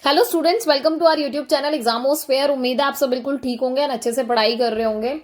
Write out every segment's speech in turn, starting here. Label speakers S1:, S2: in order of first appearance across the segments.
S1: Hello students, welcome to our YouTube channel Examos Fair. उम्मीद है आप सब बिल्कुल ठीक होंगे और अच्छे से पढ़ाई कर रहे होंगे।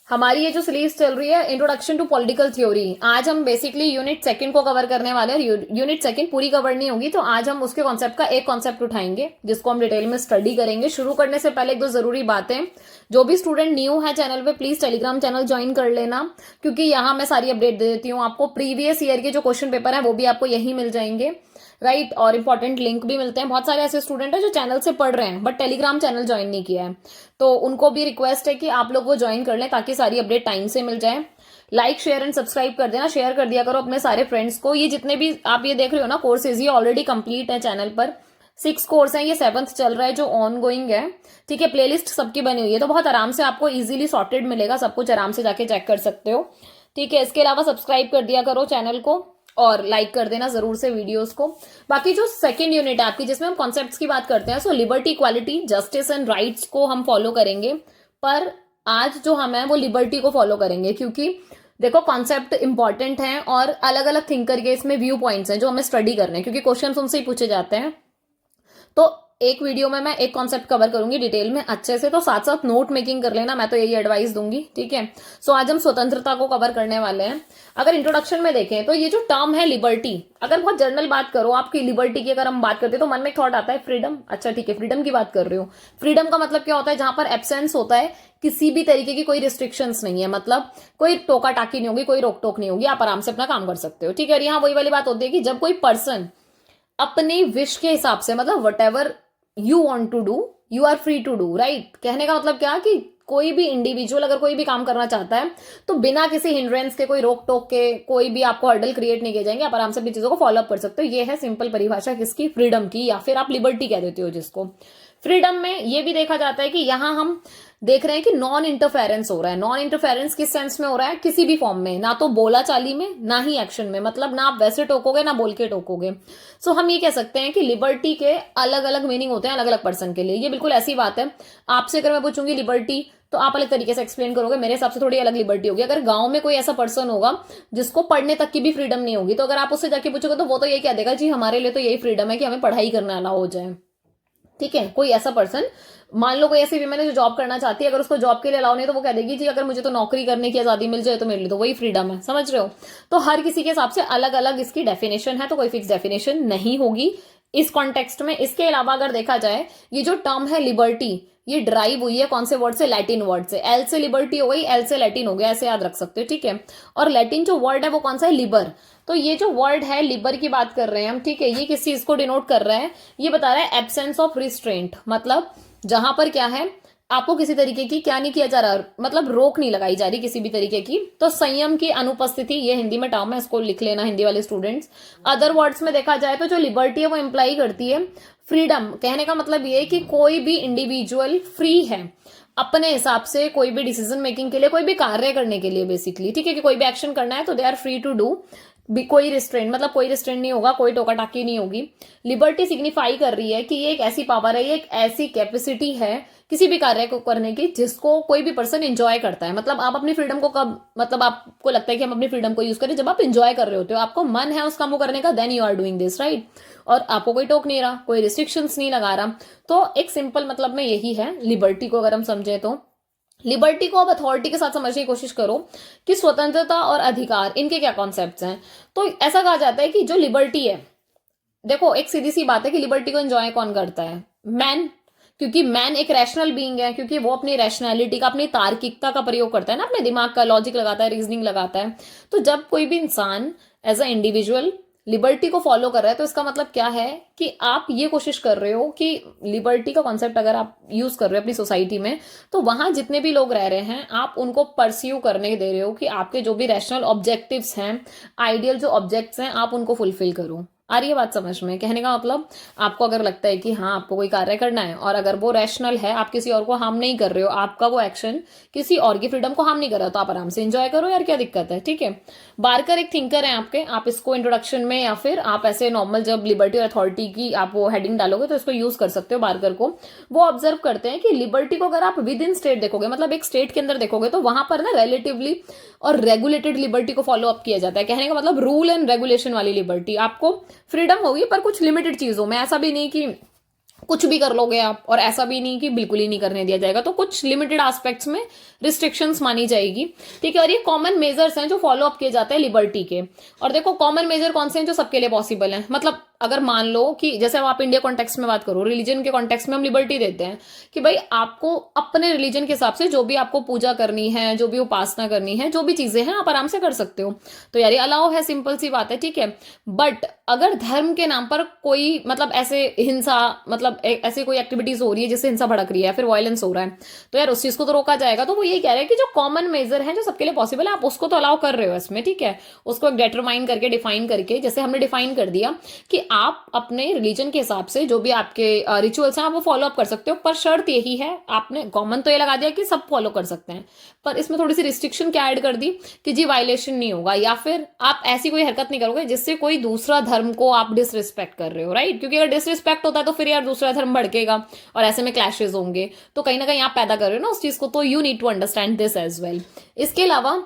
S1: हमारी ये जो सीरीज चल रही है इंट्रोडक्शन टू पॉलिटिकल थ्योरी, आज हम बेसिकली यूनिट सेकंड को कवर करने वाले हैं। यूनिट सेकंड पूरी कवर नहीं होगी, तो आज हम उसके कॉन्सेप्ट का एक कॉन्सेप्ट उठाएंगे जिसको हम डिटेल में स्टडी करेंगे। शुरू करने से पहले एक दो जरूरी बातें, जो भी स्टूडेंट न्यू है चैनल पे प्लीज टेलीग्राम चैनल ज्वाइन कर लेना, क्योंकि यहाँ मैं सारी अपडेट दे देती हूँ आपको। प्रीवियस ईयर के जो क्वेश्चन पेपर है वो भी आपको यहीं मिल जाएंगे, राइट। और इंपॉर्टेंट लिंक भी मिलते हैं। बहुत सारे ऐसे स्टूडेंट हैं जो चैनल से पढ़ रहे हैं बट टेलीग्राम चैनल ज्वाइन नहीं किया है, तो उनको भी रिक्वेस्ट है कि आप लोग वो ज्वाइन कर लें ताकि सारी अपडेट टाइम से मिल जाए। लाइक शेयर एंड सब्सक्राइब कर देना, शेयर कर दिया करो अपने सारे फ्रेंड्स को। ये जितने भी आप ये देख रहे हो ना कोर्सेज, ये ऑलरेडी कंप्लीट है चैनल पर। 6 कोर्स हैं, ये 7th चल रहा है जो ऑन गोइंग है, ठीक है। प्लेलिस्ट सबकी बनी हुई है, तो बहुत आराम से आपको इजीली सॉर्टेड मिलेगा, सब कुछ आराम से जाके चेक कर सकते हो, ठीक है। इसके अलावा सब्सक्राइब कर दिया करो चैनल को और लाइक कर देना जरूर से वीडियोस को। बाकी जो सेकंड यूनिट है आपकी, जिसमें हम कॉन्सेप्ट्स की बात करते हैं, so liberty, equality, justice and rights को हम फॉलो करेंगे। पर आज जो हम है वो लिबर्टी को फॉलो करेंगे, क्योंकि देखो कॉन्सेप्ट इंपॉर्टेंट है और अलग अलग थिंकर के इसमें व्यू पॉइंट्स हैं जो हमें स्टडी करने हैं, क्योंकि क्वेश्चन उनसे ही पूछे जाते हैं। तो एक वीडियो में मैं एक कॉन्सेप्ट कवर करूंगी डिटेल में अच्छे से, तो साथ साथ नोट मेकिंग कर लेना, मैं तो यही एडवाइस दूंगी, ठीक है। सो आज हम स्वतंत्रता को कवर करने वाले हैं। अगर इंट्रोडक्शन में देखें तो ये जो टर्म है लिबर्टी, अगर बहुत जनरल बात करो आपकी लिबर्टी की, अगर हम बात करते हैं तो मन में एक थॉट आता है फ्रीडम। अच्छा ठीक है, फ्रीडम की बात कर रहे हो। फ्रीडम का मतलब क्या होता है? जहां पर एब्सेंस होता है, किसी भी तरीके की कोई रिस्ट्रिक्शंस नहीं है, मतलब कोई टोका टाकी नहीं होगी, कोई रोक टोक नहीं होगी, आप आराम से अपना काम कर सकते हो, ठीक है। यहाँ वही वाली बात होती है कि जब कोई पर्सन अपने विश के हिसाब से, मतलब whatever you want to do you are free to do, right. कहने का मतलब क्या कि कोई भी इंडिविजुअल अगर कोई भी काम करना चाहता है तो बिना किसी हिंड्रेंस के, कोई रोक टोक के, कोई भी आपको हर्डल क्रिएट नहीं किए जाएंगे, आप आराम से अपनी चीजों को फॉलो अप कर सकते हो। ये है सिंपल परिभाषा किसकी? फ्रीडम की, या फिर आप लिबर्टी कह देते हो जिसको। फ्रीडम में ये भी देखा जाता है कि यहां हम देख रहे हैं कि नॉन इंटरफेरेंस हो रहा है। नॉन इंटरफेरेंस किस सेंस में हो रहा है? किसी भी फॉर्म में, ना तो बोला चाली में ना ही एक्शन में, मतलब ना आप वैसे टोकोगे ना बोल के टोकोगे। सो हम ये कह सकते हैं कि लिबर्टी के अलग अलग मीनिंग होते हैं अलग अलग पर्सन के लिए। ये बिल्कुल ऐसी बात है, आपसे अगर मैं पूछूंगी लिबर्टी तो आप अलग तरीके से एक्सप्लेन करोगे, मेरे हिसाब से थोड़ी अलग लिबर्टी होगी। अगर गांव में कोई ऐसा पर्सन होगा जिसको पढ़ने तक की भी फ्रीडम नहीं होगी, तो अगर आप उससे जाके पूछोगे तो वो तो यही कह देगा, जी हमारे लिए तो यही फ्रीडम है कि हमें पढ़ाई करना अलाउ हो जाए, ठीक है। कोई ऐसा पर्सन, मान लो कोई ऐसी विमेन है जो जॉब करना चाहती है, अगर उसको जॉब के लिए अलाउ नहीं तो वो कह देगी जी अगर मुझे तो नौकरी करने की आजादी मिल जाए तो मेरे लिए तो वही फ्रीडम है, समझ रहे हो। तो हर किसी के हिसाब से अलग अलग इसकी डेफिनेशन है, तो कोई फिक्स डेफिनेशन नहीं होगी इस कॉन्टेक्स्ट में। इसके अलावा अगर देखा जाए, ये जो टर्म है लिबर्टी, ये ड्राइव हुई है कौन से वर्ड से? लैटिन वर्ड से। एल से लिबर्टी हो गई, एल से लैटिन हो गया, ऐसे याद रख सकते हो, ठीक है। और लैटिन जो वर्ड है वो कौन सा है? लिबर। तो ये जो वर्ड है लिबर की बात कर रहे हैं हम, ठीक है। ये किस चीज को डिनोट कर रहा है? ये बता रहा है एब्सेंस ऑफ रिस्ट्रेंट, मतलब जहां पर क्या है, आपको किसी तरीके की क्या नहीं किया जा रहा, मतलब रोक नहीं लगाई जा रही किसी भी तरीके की। तो संयम की अनुपस्थिति, ये हिंदी में टर्म है, इसको लिख लेना हिंदी वाले स्टूडेंट्स। अदर वर्ड्स में देखा जाए तो जो लिबर्टी है वो इंप्लाई करती है फ्रीडम। कहने का मतलब ये है कि कोई भी इंडिविजुअल फ्री है अपने हिसाब से कोई भी डिसीजन मेकिंग के लिए, कोई भी कार्य करने के लिए बेसिकली, ठीक है। कि कोई भी एक्शन करना है तो they are free to do, कोई रिस्ट्रेंट, मतलब कोई रिस्ट्रेंट नहीं होगा, कोई टोका टाकी नहीं होगी। लिबर्टी सिग्निफाई कर रही है कि ये एक ऐसी पावर है, ये एक ऐसी कैपेसिटी है किसी भी कार्य को करने की जिसको कोई भी पर्सन एंजॉय करता है। मतलब आप अपनी फ्रीडम को कब, मतलब आपको लगता है कि हम अपनी फ्रीडम को यूज करें? जब आप एंजॉय कर रहे होते हो, आपको मन है उस काम को करने का, then you are doing this, right. और आपको कोई टोक नहीं रहा, कोई रिस्ट्रिक्शंस नहीं लगा रहा। तो एक सिंपल मतलब में यही है लिबर्टी को अगर हम समझे तो। लिबर्टी को अब अथॉरिटी के साथ समझने की कोशिश करो कि स्वतंत्रता और अधिकार, इनके क्या कॉन्सेप्ट्स हैं। तो ऐसा कहा जाता है कि जो लिबर्टी है, देखो एक सीधी सी बात है कि लिबर्टी को एंजॉय कौन करता है? मैन, क्योंकि मैन एक रैशनल बीइंग है, क्योंकि वो अपनी रैशनैलिटी का, अपनी तार्किकता का प्रयोग करता है ना, अपने दिमाग का, लॉजिक लगाता है, रीजनिंग लगाता है। तो जब कोई भी इंसान एज अ इंडिविजुअल लिबर्टी को फॉलो कर रहा है, तो इसका मतलब क्या है कि आप ये कोशिश कर रहे हो कि लिबर्टी का कॉन्सेप्ट अगर आप यूज कर रहे हो अपनी सोसाइटी में, तो वहां जितने भी लोग रह रहे हैं आप उनको परस्यू करने दे रहे हो कि आपके जो भी रैशनल ऑब्जेक्टिव्स हैं, आइडियल जो ऑब्जेक्ट्स हैं, आप उनको फुलफिल करो। आ रही है बात समझ में? कहने का मतलब, आपको अगर लगता है कि हाँ आपको कोई कार्य करना है और अगर वो रैशनल है, आप किसी और को हार्म नहीं कर रहे हो, आपका वो एक्शन किसी और की फ्रीडम को हार्म नहीं कर रहा, तो आप आराम से एंजॉय करो यार, क्या दिक्कत है, ठीक है। बारकर एक थिंकर है आपके, आप इसको इंट्रोडक्शन में या फिर आप ऐसे नॉर्मल जब लिबर्टी और अथॉरिटी की आप वो हेडिंग डालोगे तो इसको यूज कर सकते हो बारकर को। वो ऑब्जर्व करते हैं कि लिबर्टी को अगर आप विद इन स्टेट देखोगे, मतलब एक स्टेट के अंदर देखोगे, तो वहां पर ना रिलेटिवली और रेगुलेटेड लिबर्टी को फॉलो अप किया जाता है। कहने का मतलब रूल एंड रेगुलेशन वाली लिबर्टी, आपको फ्रीडम होगी पर कुछ लिमिटेड चीजों में, ऐसा भी नहीं कि कुछ भी कर लोगे आप, और ऐसा भी नहीं कि बिल्कुल ही नहीं करने दिया जाएगा, तो कुछ लिमिटेड एस्पेक्ट्स में रिस्ट्रिक्शंस मानी जाएगी, ठीक है। और ये कॉमन मेजर्स हैं जो फॉलो अप किए जाते हैं लिबर्टी के। और देखो कॉमन मेजर कौन से हैं जो सबके लिए पॉसिबल हैं, मतलब अगर मान लो कि जैसे अब आप इंडिया कॉन्टेक्स्ट में बात करो, रिलीजन के कॉन्टेक्स्ट में हम लिबर्टी देते हैं कि भाई आपको अपने रिलीजन के हिसाब से जो भी आपको पूजा करनी है, जो भी उपासना करनी है, जो भी चीजें हैं आप आराम से कर सकते हो, तो यार ये अलाउ है, सिंपल सी बात है, ठीक है। बट अगर धर्म के नाम पर कोई मतलब ऐसे हिंसा, मतलब ऐसी कोई एक्टिविटीज हो रही है जिससे हिंसा भड़क रही है, फिर वायलेंस हो रहा है, तो यार उस चीज को तो रोका जाएगा। तो वो यही कह रहे हैं कि जो कॉमन मेजर है जो सबके लिए पॉसिबल है, आप उसको तो अलाउ कर रहे हो इसमें, ठीक है। उसको एक डिटरमाइन करके, डिफाइन करके, जैसे हमने डिफाइन कर दिया कि आप अपने रिलीजन के हिसाब से जो भी आपके रिचुअल्स हैं आप वो फॉलो अप कर सकते हो, पर शर्त यही है, आपने कॉमन तो ये लगा दिया कि सब फॉलो कर सकते हैं, पर इसमें थोड़ी सी रिस्ट्रिक्शन क्या ऐड कर दी कि जी वायलेशन नहीं होगा, या फिर आप ऐसी कोई हरकत नहीं करोगे जिससे कोई दूसरा धर्म को आप डिसरिस्पेक्ट कर रहे हो, राइट। क्योंकि अगर डिसरिस्पेक्ट होता है तो फिर यार दूसरा धर्म भड़केगा और ऐसे में क्लैशेस होंगे, तो कहीं ना कहीं आप पैदा कर रहे हो ना उस चीज को, तो you need to understand this as well. इसके अलावा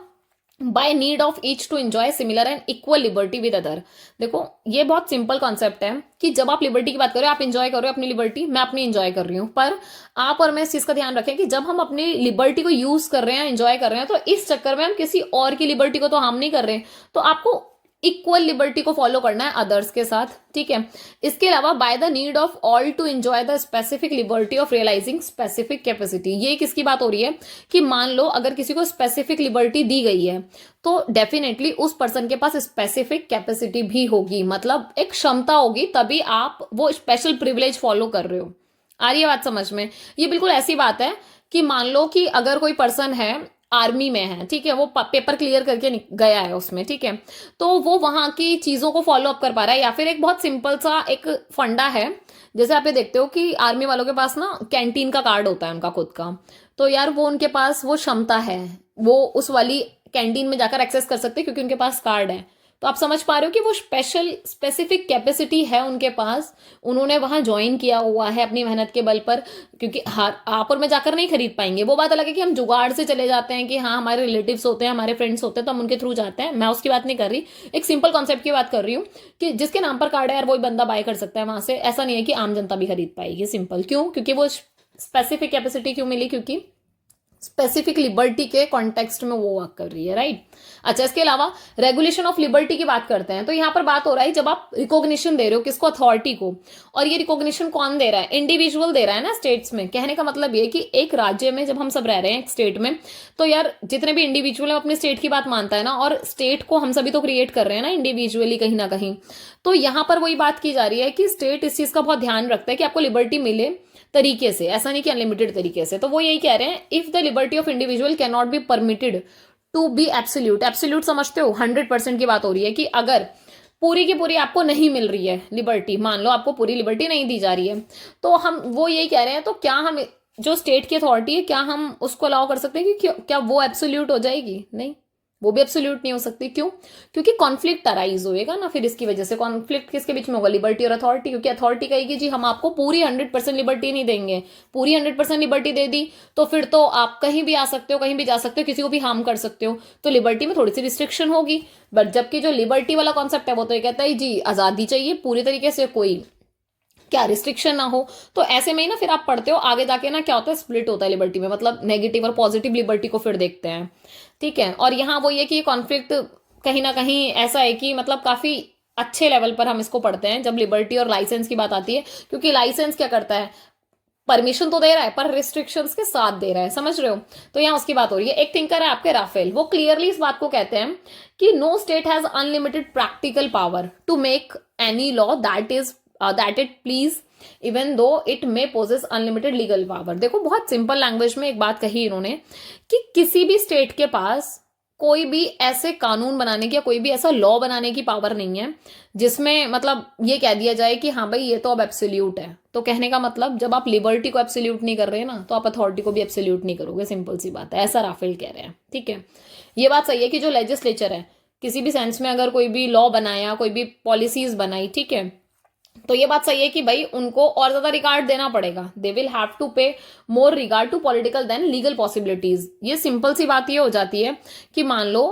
S1: by need of each to enjoy similar and equal liberty with other. देखो ये बहुत सिंपल कॉन्सेप्ट है कि जब आप लिबर्टी की बात करो, आप इंजॉय करो अपनी लिबर्टी, मैं अपनी इंजॉय कर रही हूं, पर आप और मैं इस चीज का ध्यान रखें कि जब हम अपनी लिबर्टी को यूज कर रहे हैं, एंजॉय कर रहे हैं, तो इस चक्कर में हम किसी और की लिबर्टी को तो हार्म नहीं कर रहे हैं, तो आपको इक्वल लिबर्टी को फॉलो करना है अदर्स के साथ, ठीक है। इसके अलावा by the need of all to enjoy the specific liberty of realising specific capacity. ये किसकी बात हो रही है कि मान लो अगर किसी को स्पेसिफिक लिबर्टी दी गई है तो डेफिनेटली उस पर्सन के पास स्पेसिफिक कैपेसिटी भी होगी, मतलब एक क्षमता होगी, तभी आप वो स्पेशल प्रिविलेज फॉलो कर रहे हो। आ रही है बात समझ में? ये बिल्कुल ऐसी बात है कि मान लो कि अगर कोई पर्सन है आर्मी में है, ठीक है, वो पेपर क्लियर करके गया है उसमें, ठीक है, तो वो वहां की चीजों को फॉलो अप कर पा रहा है, या फिर एक बहुत सिंपल सा एक फंडा है, जैसे आप ये देखते हो कि आर्मी वालों के पास ना कैंटीन का कार्ड होता है उनका खुद का, तो यार वो उनके पास वो क्षमता है, वो उस वाली कैंटीन में जाकर एक्सेस कर सकते हैं क्योंकि उनके पास कार्ड है। तो आप समझ पा रहे हो कि वो स्पेसिफिक कैपेसिटी है उनके पास, उन्होंने वहां ज्वाइन किया हुआ है अपनी मेहनत के बल पर, क्योंकि आप और मैं जाकर नहीं खरीद पाएंगे। वो बात अलग है कि हम जुगाड़ से चले जाते हैं कि हाँ हमारे रिलेटिव्स होते हैं, हमारे फ्रेंड्स होते हैं, तो हम उनके थ्रू जाते हैं, मैं उसकी बात नहीं कर रही, एक सिंपल कॉन्सेप्ट की बात कर रही हूँ कि जिसके नाम पर कार्ड है यार वही बंदा बाय कर सकता है वहां से, ऐसा नहीं है कि आम जनता भी खरीद पाएगी। सिंपल क्यों? क्योंकि वो स्पेसिफिक कैपेसिटी क्यों मिली? क्योंकि स्पेसिफिक लिबर्टी के कॉन्टेक्स्ट में वो वर्क कर रही है, राइट। अच्छा, इसके अलावा रेगुलेशन ऑफ लिबर्टी की बात करते हैं, तो यहां पर बात हो रहा है जब आप रिकॉग्निशन दे रहे हो किसको? अथॉरिटी को। और ये रिकॉग्निशन कौन दे रहा है? इंडिविजुअल दे रहा है ना स्टेट्स में। कहने का मतलब ये कि एक राज्य में जब हम सब रह रहे हैं एक स्टेट में, तो यार जितने भी इंडिविजुअल है अपने स्टेट की बात मानता है ना, और स्टेट को हम सभी तो क्रिएट कर रहे हैं ना इंडिविजुअली कहीं ना कहीं। तो यहां पर वही बात की जा रही है कि स्टेट इस चीज का बहुत ध्यान रखता है कि आपको लिबर्टी मिले तरीके से, ऐसा नहीं कि अनलिमिटेड तरीके से। तो वो यही कह रहे हैं if the liberty of individual can not be permitted to be absolute. Absolute समझते हो? 100% की बात हो रही है कि अगर पूरी की पूरी आपको नहीं मिल रही है लिबर्टी, मान लो आपको पूरी लिबर्टी नहीं दी जा रही है, तो हम वो यही कह रहे हैं तो क्या हम जो स्टेट की अथॉरिटी है क्या हम उसको अलाउ कर सकते हैं कि क्या वो एब्सोल्यूट हो जाएगी? नहीं, वो भी एब्सोल्यूट नहीं हो सकती। क्यों? क्योंकि कॉन्फ्लिक्ट अराइज होएगा ना, फिर इसकी वजह से कॉन्फ्लिक्ट किसके बीच में होगा? लिबर्टी और अथॉरिटी। क्योंकि अथॉरिटी कहेगी जी हम आपको पूरी 100% लिबर्टी नहीं देंगे, पूरी 100% लिबर्टी दे दी तो फिर तो आप कहीं भी आ सकते हो, कहीं भी जा सकते हो, किसी को भी हार्म कर सकते हो, तो लिबर्टी में थोड़ी सी रिस्ट्रिक्शन होगी। बट जबकि जो लिबर्टी वाला कॉन्सेप्ट है वो तो ये कहता है जी आजादी चाहिए पूरी तरीके से, कोई क्या रिस्ट्रिक्शन ना हो। तो ऐसे में ही ना फिर आप पढ़ते हो आगे जाके ना क्या होता है, स्प्लिट होता है लिबर्टी में, मतलब नेगेटिव और पॉजिटिव लिबर्टी को फिर देखते हैं, ठीक है। और यहाँ वो ये कि ये कॉन्फ्लिक्ट कहीं ना कहीं ऐसा है कि मतलब काफी अच्छे लेवल पर हम इसको पढ़ते हैं जब लिबर्टी और लाइसेंस की बात आती है, क्योंकि लाइसेंस क्या करता है? परमिशन तो दे रहा है पर रिस्ट्रिक्शंस के साथ दे रहा है, समझ रहे हो? तो यहाँ उसकी बात हो रही है। एक थिंकर है आपके राफेल, वो क्लियरली इस बात को कहते हैं कि no state has unlimited practical power to make any law that it please even though it may possess unlimited legal power. देखो बहुत सिंपल लैंग्वेज में एक बात कही इन्होंने कि किसी भी स्टेट के पास कोई भी ऐसे कानून बनाने की या कोई भी ऐसा लॉ बनाने की पावर नहीं है जिसमें मतलब ये कह दिया जाए कि हाँ भाई ये तो अब एब्सोल्यूट है। तो कहने का मतलब जब आप लिबर्टी को एब्सोल्यूट नहीं कर रहे ना, तो आप अथॉरिटी को भी एब्सोल्यूट नहीं करोगे, सिंपल सी बात है। ऐसा राफेल कह रहे हैं, ठीक है। ये बात सही है कि जो लेजिस्लेचर है किसी भी सेंस में अगर कोई भी लॉ बनाया, कोई भी पॉलिसीज बनाई, ठीक है, तो ये बात सही है कि भाई उनको और ज्यादा रिगार्ड देना पड़ेगा। They will have to pay more regard to political than legal possibilities. ये सिंपल सी बात ये हो जाती है कि मान लो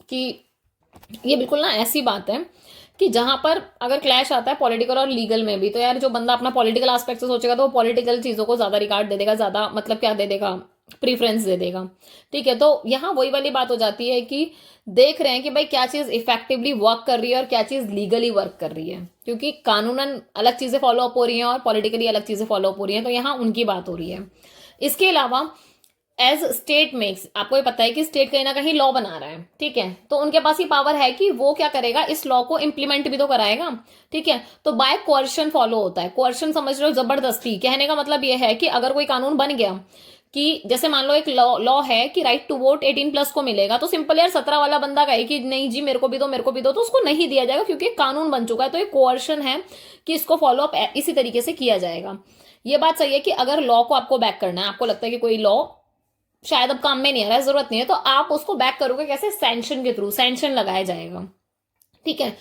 S1: कि ये बिल्कुल ना ऐसी बात है कि जहां पर अगर क्लैश आता है पॉलिटिकल और लीगल में भी, तो यार जो बंदा अपना पॉलिटिकल एस्पेक्ट से सोचेगा तो वो पॉलिटिकल चीजों को ज्यादा रिगार्ड दे देगा, ज्यादा मतलब क्या दे देगा, प्रीफरेंस दे देगा। ठीक है, तो यहाँ वही वाली बात हो जाती है कि देख रहे हैं कि भाई क्या चीज इफेक्टिवली वर्क कर रही है और क्या चीज लीगली वर्क कर रही है, क्योंकि कानूनन अलग चीजें फॉलो अप हो रही हैं और पॉलिटिकली अलग चीजें फॉलो अप हो रही हैं, तो यहाँ उनकी बात हो रही है। इसके अलावा एज स्टेट मेक्स, आपको ये पता है कि स्टेट कहीं ना कहीं लॉ बना रहा है, ठीक है, तो उनके पास ये पावर है कि वो क्या करेगा, इस लॉ को इंप्लीमेंट भी तो कराएगा। ठीक है, तो बाय कोर्शन फॉलो होता है। कोर्शन समझ रहे हो, जबरदस्ती। कहने का मतलब ये है कि अगर कोई कानून बन गया कि जैसे मान लो एक लॉ है कि राइट टू वोट 18+ को मिलेगा, तो सिंपल यार 17 वाला बंदा कहे कि नहीं जी मेरे को भी दो, मेरे को भी दो, तो उसको नहीं दिया जाएगा, क्योंकि कानून बन चुका है। तो ये कोर्शन है कि इसको फॉलो अप इसी तरीके से किया जाएगा। ये बात सही है कि अगर लॉ को आपको बैक करना है, आपको लगता है कि कोई लॉ शायद अब काम में नहीं आ रहा है, जरूरत नहीं है, तो आप उसको बैक करोगे कैसे, सैंक्शन के थ्रू, सैंक्शन लगाया जाएगा। ठीक है,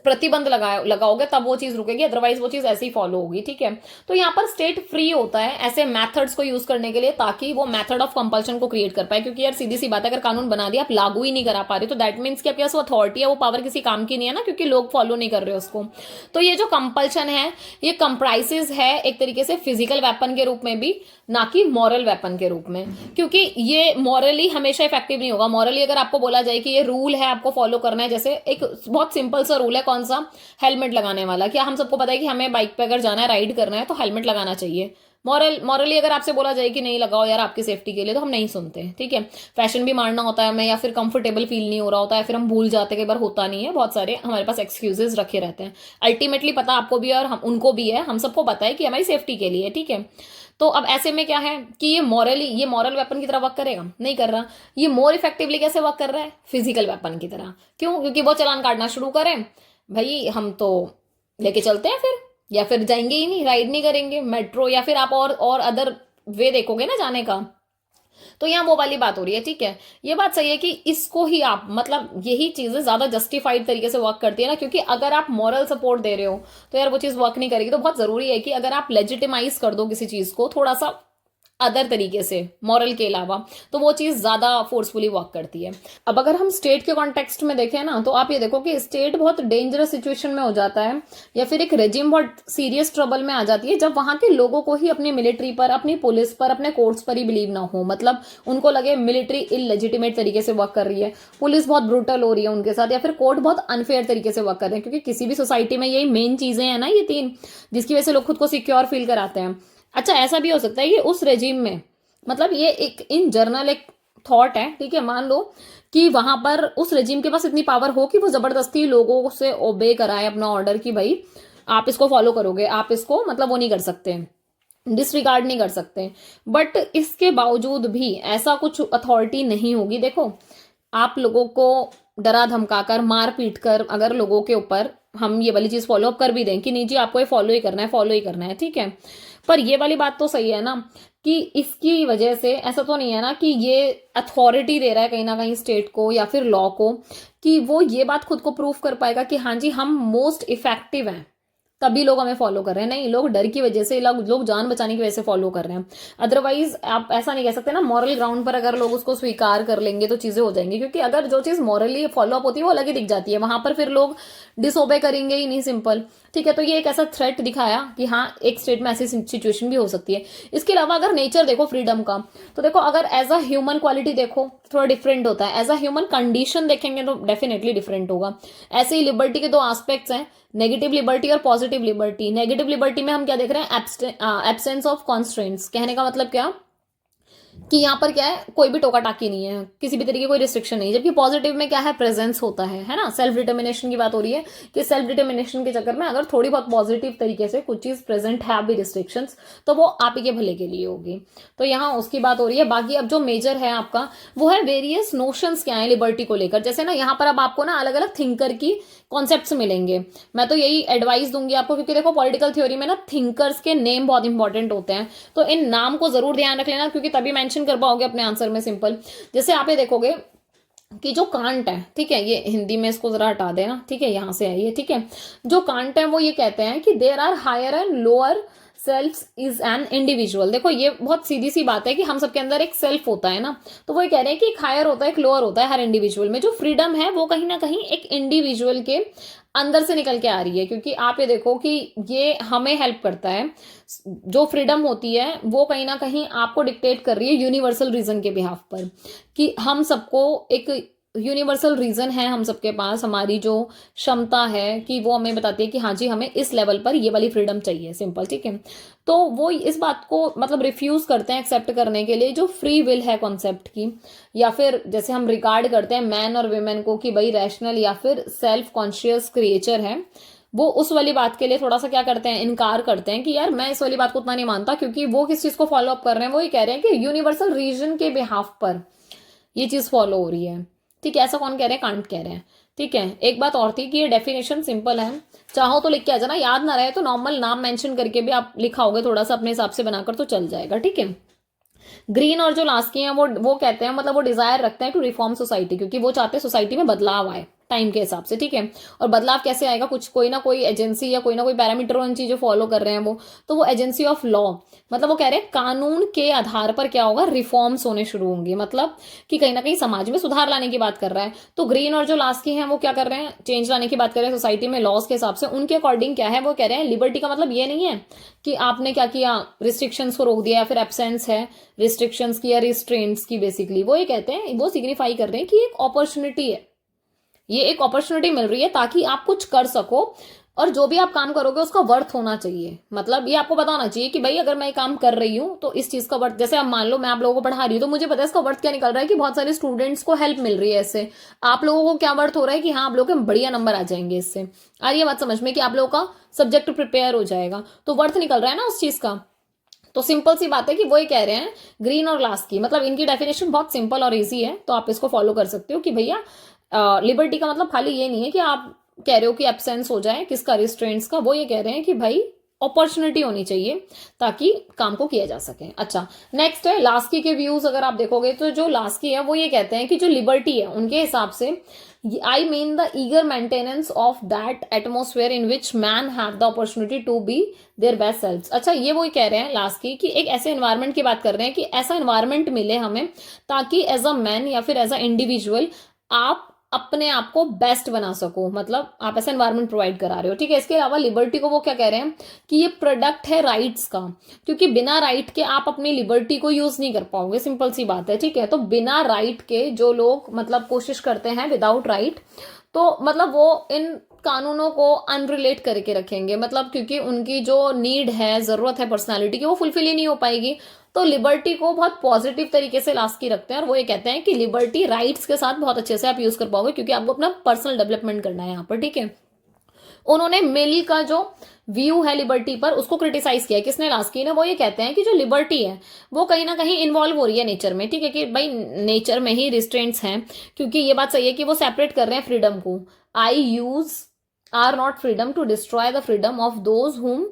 S1: प्रतिबंध लगाओगे तब वो चीज रुकेगी, अदरवाइज वो चीज ऐसे ही फॉलो होगी। ठीक है, तो यहाँ पर स्टेट फ्री होता है ऐसे मेथड्स को यूज करने के लिए, ताकि वो मेथड ऑफ कंपल्शन को क्रिएट कर पाए। क्योंकि यार सीधी सी बात है, अगर कानून बना दिया आप लागू ही नहीं करा पा रहे, तो दैट मीन्स कि आपके पास वो अथॉरिटी है, वो पावर किसी काम की नहीं है ना, क्योंकि लोग फॉलो नहीं कर रहे उसको। तो ये जो कंपल्शन है, ये कंप्राइजेज है एक तरीके से फिजिकल वेपन के रूप में भी, ना कि मॉरल वेपन के रूप में, क्योंकि ये मॉरली हमेशा इफेक्टिव नहीं होगा। मॉरली अगर आपको बोला जाए कि ये रूल है आपको फॉलो करना है, जैसे एक बहुत सिंपल सा रूल है, कौन सा, हेलमेट लगाने वाला। क्या हम सबको पता है कि हमें बाइक पे अगर जाना है, राइड करना है, तो हेलमेट लगाना चाहिए। मॉरली अगर आपसे बोला जाए कि नहीं लगाओ यार आपकी सेफ्टी के लिए, तो हम नहीं सुनते। ठीक है, फैशन भी मारना होता है हमें, या फिर कंफर्टेबल फील नहीं हो रहा होता है, फिर हम भूल जाते हैं, कई बार होता नहीं है, बहुत सारे हमारे पास एक्सक्यूजेस रखे रहते हैं। अल्टीमेटली पता आपको भी और हम उनको भी है, हम सबको पता है कि हमारी सेफ्टी के लिए। ठीक है, तो अब ऐसे में क्या है कि ये मॉरल वेपन की तरह वर्क करेगा, नहीं कर रहा। ये मोर इफेक्टिवली कैसे वर्क कर रहा है, फिजिकल वेपन की तरह। क्यों, क्योंकि वो चालान काटना शुरू करें, भाई हम तो लेके चलते हैं फिर, या फिर जाएंगे ही नहीं, राइड नहीं करेंगे मेट्रो, या फिर आप और अदर वे देखोगे ना जाने का। तो यहाँ वो वाली बात हो रही है। ठीक है, ये बात सही है कि इसको ही आप मतलब यही चीजें ज्यादा जस्टिफाइड तरीके से वर्क करती है ना, क्योंकि अगर आप मॉरल सपोर्ट दे रहे हो तो यार वो चीज वर्क नहीं करेगी। तो बहुत जरूरी है कि अगर आप लेजिटिमाइज कर दो किसी चीज को थोड़ा सा अदर तरीके से, मॉरल के अलावा, तो वो चीज ज्यादा फोर्सफुली वर्क करती है। अब अगर हम स्टेट के कॉन्टेक्स्ट में देखें ना, तो आप ये देखो कि स्टेट बहुत डेंजरस सिचुएशन में हो जाता है, या फिर एक रेजिम बहुत सीरियस ट्रबल में आ जाती है, जब वहां के लोगों को ही अपनी मिलिट्री पर, अपनी पुलिस पर, अपने कोर्ट्स पर ही बिलीव ना हो। मतलब उनको लगे मिलिट्री इलेजिटिमेट तरीके से वर्क कर रही है, पुलिस बहुत ब्रूटल हो रही है उनके साथ, या फिर कोर्ट बहुत अनफेयर तरीके से वर्क कर रहे हैं। क्योंकि किसी भी सोसाइटी में यही मेन चीजें हैं ना, ये तीन, जिसकी वजह से लोग खुद को सिक्योर फील कराते हैं। अच्छा, ऐसा भी हो सकता है कि उस रेजिम में, मतलब ये एक इन जर्नल एक थॉट है, ठीक है, मान लो कि वहां पर उस रेजिम के पास इतनी पावर हो कि वो जबरदस्ती लोगों से ओबे कराए अपना ऑर्डर कि भाई आप इसको फॉलो करोगे, आप इसको मतलब वो नहीं कर सकते, डिसरिगार्ड नहीं कर सकते। बट इसके बावजूद भी ऐसा कुछ अथॉरिटी नहीं होगी। देखो, आप लोगों को डरा धमकाकर, मार पीट कर अगर लोगों के ऊपर हम ये वाली चीज फॉलो अप कर भी दें कि नहीं जी आपको ये फॉलो ही करना है, फॉलो ही करना है, ठीक है, पर ये वाली बात तो सही है ना कि इसकी वजह से ऐसा तो नहीं है ना कि ये अथॉरिटी दे रहा है कहीं ना कहीं स्टेट को या फिर लॉ को, कि वो ये बात खुद को प्रूव कर पाएगा कि हाँ जी हम मोस्ट इफेक्टिव हैं, तभी लोग हमें फॉलो कर रहे हैं। नहीं, लोग डर की वजह से, लोग जान बचाने की वजह से फॉलो कर रहे हैं। अदरवाइज आप ऐसा नहीं कह सकते ना, मॉरल ग्राउंड पर अगर लोग उसको स्वीकार कर लेंगे तो चीजें हो जाएंगी। क्योंकि अगर जो चीज मॉरली फॉलो अप होती है वो अलग ही दिख जाती है, वहां पर फिर लोग डिसोबे करेंगे ही नहीं, सिंपल। ठीक है, तो ये एक ऐसा थ्रेट दिखाया कि हाँ एक स्टेट में ऐसी सिचुएशन भी हो सकती है। इसके अलावा अगर नेचर देखो फ्रीडम का, तो देखो अगर एज अ ह्यूमन क्वालिटी देखो थोड़ा डिफरेंट होता है, एज अ ह्यूमन कंडीशन देखेंगे तो डेफिनेटली डिफरेंट होगा। ऐसे ही लिबर्टी के दो एस्पेक्ट्स हैं, नेगेटिव लिबर्टी और पॉजिटिव लिबर्टी। नेगेटिव लिबर्टी में हम क्या देख रहे हैं, एब्सेंस ऑफ कॉन्स्ट्रेंट्स। कहने का मतलब क्या कि यहाँ पर क्या है, कोई भी टोका टाकी नहीं है, किसी भी तरीके कोई रिस्ट्रिक्शन नहीं है। जबकि पॉजिटिव में क्या है, प्रेजेंस होता है ना, सेल्फ डिटर्मिनेशन की बात हो रही है कि सेल्फ डिटर्मिनेशन के चक्कर में अगर थोड़ी बहुत पॉजिटिव तरीके से कुछ चीज प्रेजेंट है भी रिस्ट्रिक्शंस, तो वो आप ही के भले के लिए होगी। तो यहाँ उसकी बात हो रही है। बाकी अब जो मेजर है आपका वो है वेरियस नोशंस क्या है लिबर्टी को लेकर। जैसे ना यहाँ पर अब आपको ना अलग अलग थिंकर की कॉन्सेप्ट्स मिलेंगे। मैं तो यही एडवाइस दूंगी आपको, क्योंकि देखो पॉलिटिकल थ्योरी में ना थिंकर्स के नेम बहुत इंपॉर्टेंट होते हैं, तो इन नाम को जरूर ध्यान रख लेना, क्योंकि तभी मेंशन कर पाओगे अपने आंसर में। सिंपल, जैसे आप ये देखोगे कि जो कांट है, ठीक है, ये हिंदी में इसको जरा हटा देना, ठीक है, यहां से आइए, ठीक है, जो कांट है वो ये कहते हैं कि there are higher and lower self is an individual. देखो ये बहुत सीधी सी बात है कि हम सबके अंदर एक सेल्फ होता है ना, तो वो ये कह रहे हैं कि एक हायर होता है, एक लोअर होता है हर इंडिविजुअल में। जो फ्रीडम है वो कहीं ना कहीं एक इंडिविजुअल के अंदर से निकल के आ रही है, क्योंकि आप ये देखो कि ये हमें हेल्प करता है। जो फ्रीडम होती है वो कहीं ना कहीं आपको डिक्टेट कर रही है यूनिवर्सल रीजन के बिहाफ पर, कि हम सबको एक यूनिवर्सल रीजन है हम सबके पास, हमारी जो क्षमता है कि वो हमें बताती है कि हाँ जी हमें इस लेवल पर ये वाली फ्रीडम चाहिए, सिंपल, ठीक है। तो वो इस बात को मतलब रिफ्यूज करते हैं एक्सेप्ट करने के लिए जो फ्री विल है कॉन्सेप्ट की, या फिर जैसे हम रिगार्ड करते हैं मैन और वुमेन को कि भाई रैशनल या फिर सेल्फ कॉन्शियस क्रिएचर है, वो उस वाली बात के लिए थोड़ा सा क्या करते हैं, इनकार करते हैं कि यार मैं इस वाली बात को उतना नहीं मानता, क्योंकि वो किस चीज को फॉलो अप कर रहे हैं, वो ये कह रहे हैं कि यूनिवर्सल रीजन के बिहाफ पर ये चीज फॉलो हो रही है, ठीक है। ऐसा कौन कह रहे हैं, कांट कह रहे हैं, ठीक है। एक बात और थी कि ये डेफिनेशन सिंपल है, चाहो तो लिख के आ जाना, याद ना रहे तो नॉर्मल नाम मेंशन करके भी आप लिखाओगे थोड़ा सा अपने हिसाब से बनाकर तो चल जाएगा, ठीक है। ग्रीन और जो लास्ट की हैं वो कहते हैं मतलब वो डिजायर रखते हैं टू रिफॉर्म सोसाइटी, क्योंकि वो चाहते हैं सोसाइटी में बदलाव आए टाइम के हिसाब से, ठीक है। और बदलाव कैसे आएगा, कुछ कोई ना कोई एजेंसी या कोई ना कोई पैरामीटर उन चीजें फॉलो कर रहे हैं वो, तो वो एजेंसी ऑफ लॉ, मतलब वो कह रहे हैं कानून के आधार पर क्या होगा, रिफॉर्म्स होने शुरू होंगे, मतलब कि कहीं ना कहीं समाज में सुधार लाने की बात कर रहा है। तो ग्रीन और जो लास्ट की हैं वो क्या कर रहे हैं, चेंज लाने की बात कर रहे हैं सोसाइटी में लॉज के हिसाब से, उनके अकॉर्डिंग क्या है, वो कह रहे हैं लिबर्टी का मतलब ये नहीं है कि आपने क्या किया, रिस्ट्रिक्शंस को रोक दिया या फिर एब्सेंस है रिस्ट्रिक्शंस की या रिस्ट्रेंट्स की, बेसिकली वो ये कहते हैं, वो सिग्निफाई कर रहे हैं कि एक अपॉर्चुनिटी है, ये एक अपॉर्चुनिटी मिल रही है ताकि आप कुछ कर सको, और जो भी आप काम करोगे उसका वर्थ होना चाहिए, मतलब ये आपको पता होना चाहिए कि भाई अगर मैं काम कर रही हूँ तो इस चीज का वर्थ, जैसे आप मान लो मैं आप लोगों को पढ़ा रही हूँ तो मुझे पता है इसका वर्थ क्या निकल रहा है कि बहुत सारे स्टूडेंट्स को हेल्प मिल रही है इससे, आप लोगों को क्या वर्थ हो रहा है कि हाँ आप लोगों के बढ़िया नंबर आ जाएंगे इससे, आ रही है बात समझ में, कि आप लोगों का सब्जेक्ट प्रिपेयर हो जाएगा, तो वर्थ निकल रहा है ना उस चीज का। तो सिंपल सी बात है कि वो ये कह रहे हैं ग्रीन और ग्लास की, मतलब इनकी डेफिनेशन बहुत सिंपल और इजी है, तो आप इसको फॉलो कर सकते हो कि भैया लिबर्टी का मतलब खाली ये नहीं है कि आप कह रहे हो कि एब्सेंस हो जाए किसका, रिस्ट्रेंट्स का, वो ये कह रहे हैं कि भाई अपॉर्चुनिटी होनी चाहिए ताकि काम को किया जा सके। अच्छा, नेक्स्ट है लास्की के व्यूज, अगर आप देखोगे तो जो लास्की है वो ये कहते हैं कि जो लिबर्टी है उनके हिसाब से, I mean the eager maintenance of that atmosphere in which man have the opportunity to be their best selves। अच्छा, ये वो कह रहे हैं लास्ट की कि एक ऐसे एनवायरनमेंट की बात कर रहे हैं कि ऐसा एनवायरनमेंट मिले हमें ताकि एज अ मैन या फिर एज अ इंडिविजुअल आप अपने आप को बेस्ट बना सको, मतलब आप ऐसा एनवायरनमेंट प्रोवाइड करा रहे हो, ठीक है। इसके अलावा लिबर्टी को वो क्या कह रहे हैं कि ये प्रोडक्ट है राइट्स का, क्योंकि बिना राइट के आप अपनी लिबर्टी को यूज नहीं कर पाओगे, सिंपल सी बात है, ठीक है। तो बिना राइट के जो लोग मतलब कोशिश करते हैं विदाउट राइट, तो मतलब वो इन कानूनों को अनरिलेट करके रखेंगे, मतलब क्योंकि उनकी जो नीड है, जरूरत है पर्सनालिटी की, वो फुलफिल ही नहीं हो पाएगी। तो लिबर्टी को बहुत पॉजिटिव तरीके से लास्ट की रखते हैं, और वो ये कहते हैं कि लिबर्टी राइट्स के साथ बहुत अच्छे से आप यूज कर पाओगे, क्योंकि आपको अपना पर्सनल डेवलपमेंट करना है यहाँ पर, ठीक है। उन्होंने मिल का जो व्यू है लिबर्टी पर उसको क्रिटिसाइज किया, किसने, लास्की ने। वो ये कहते हैं कि जो लिबर्टी है वो कहीं ना कहीं इन्वॉल्व हो रही है नेचर में, ठीक है, कि भाई नेचर में ही रिस्ट्रेंट्स हैं, क्योंकि ये बात सही है कि वो सेपरेट कर रहे हैं फ्रीडम को, I use are not freedom to destroy the freedom of those whom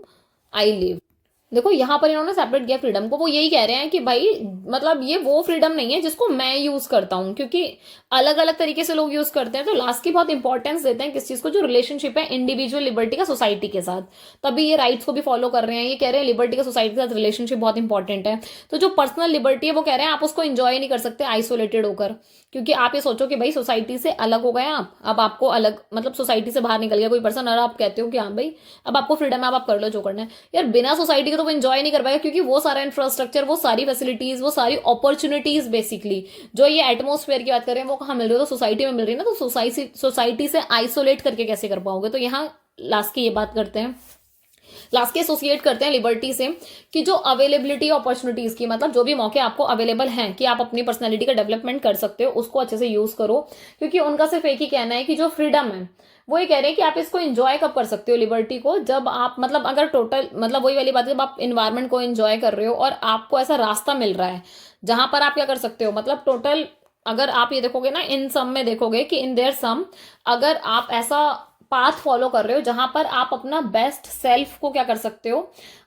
S1: I live. देखो यहाँ पर इन्होंने सेपरेट किया फ्रीडम को, वो यही कह रहे हैं कि भाई मतलब ये वो फ्रीडम नहीं है जिसको मैं यूज करता हूँ, क्योंकि अलग अलग तरीके से लोग यूज करते हैं। तो लास्ट की बहुत इंपॉर्टेंस देते हैं किस चीज को, जो रिलेशनशिप है इंडिविजुअल लिबर्टी का सोसाइटी के साथ, तभी ये राइट्स को भी फॉलो कर रहे हैं। ये कह रहे हैं लिबर्टी का सोसाइटी के साथ रिलेशनशिप बहुत इंपॉर्टेंट है। तो जो पर्सनल लिबर्टी है वो कह रहे हैं आप उसको एंजॉय नहीं कर सकते आइसोलेटेड होकर, क्योंकि आप ये सोचो कि भाई सोसाइटी से अलग हो गए आप, अब आपको अलग मतलब सोसाइटी से बाहर निकल गया कोई पर्सन, और आप कहते हो कि हाँ भाई अब आपको फ्रीडम है, अब आप कर लो जो करना है। यार बिना सोसाइटी के तो वो एंजॉय नहीं कर पाएगा, क्योंकि वो सारा इंफ्रास्ट्रक्चर, वो सारी फैसिलिटीज, वो सारी अपॉर्चुनिटीज बेसिकली जो ये एटमोस्फेयर की बात कर रहे हैं वो कहाँ मिल रही है, तो सोसाइटी में मिल रही है ना। तो सोसाइटी से आइसोलेट करके कैसे कर पाओगे। तो यहाँ लास्ट की ये बात करते हैं, लास्ट के एसोसिएट करते हैं लिबर्टी से कि जो अवेलेबिलिटी अपॉर्चुनिटीज की, मतलब जो भी मौके आपको अवेलेबल हैं कि आप अपनी पर्सनैलिटी का डेवलपमेंट कर सकते हो उसको अच्छे से यूज करो, क्योंकि उनका सिर्फ एक ही कहना है कि जो फ्रीडम है वो ये कह रहे हैं कि आप इसको एंजॉय कब कर सकते हो लिबर्टी को, जब आप मतलब अगर टोटल मतलब वही वाली बात है, जब आप इन्वायरमेंट को एंजॉय कर रहे हो और आपको ऐसा रास्ता मिल रहा है जहां पर आप क्या कर सकते हो, मतलब टोटल अगर आप ये देखोगे ना इन सम में देखोगे कि इन देयर सम अगर आप ऐसा पाथ फॉलो कर रहे हो जहां पर आप अपना बेस्ट सेल्फ को क्या कर सकते हो,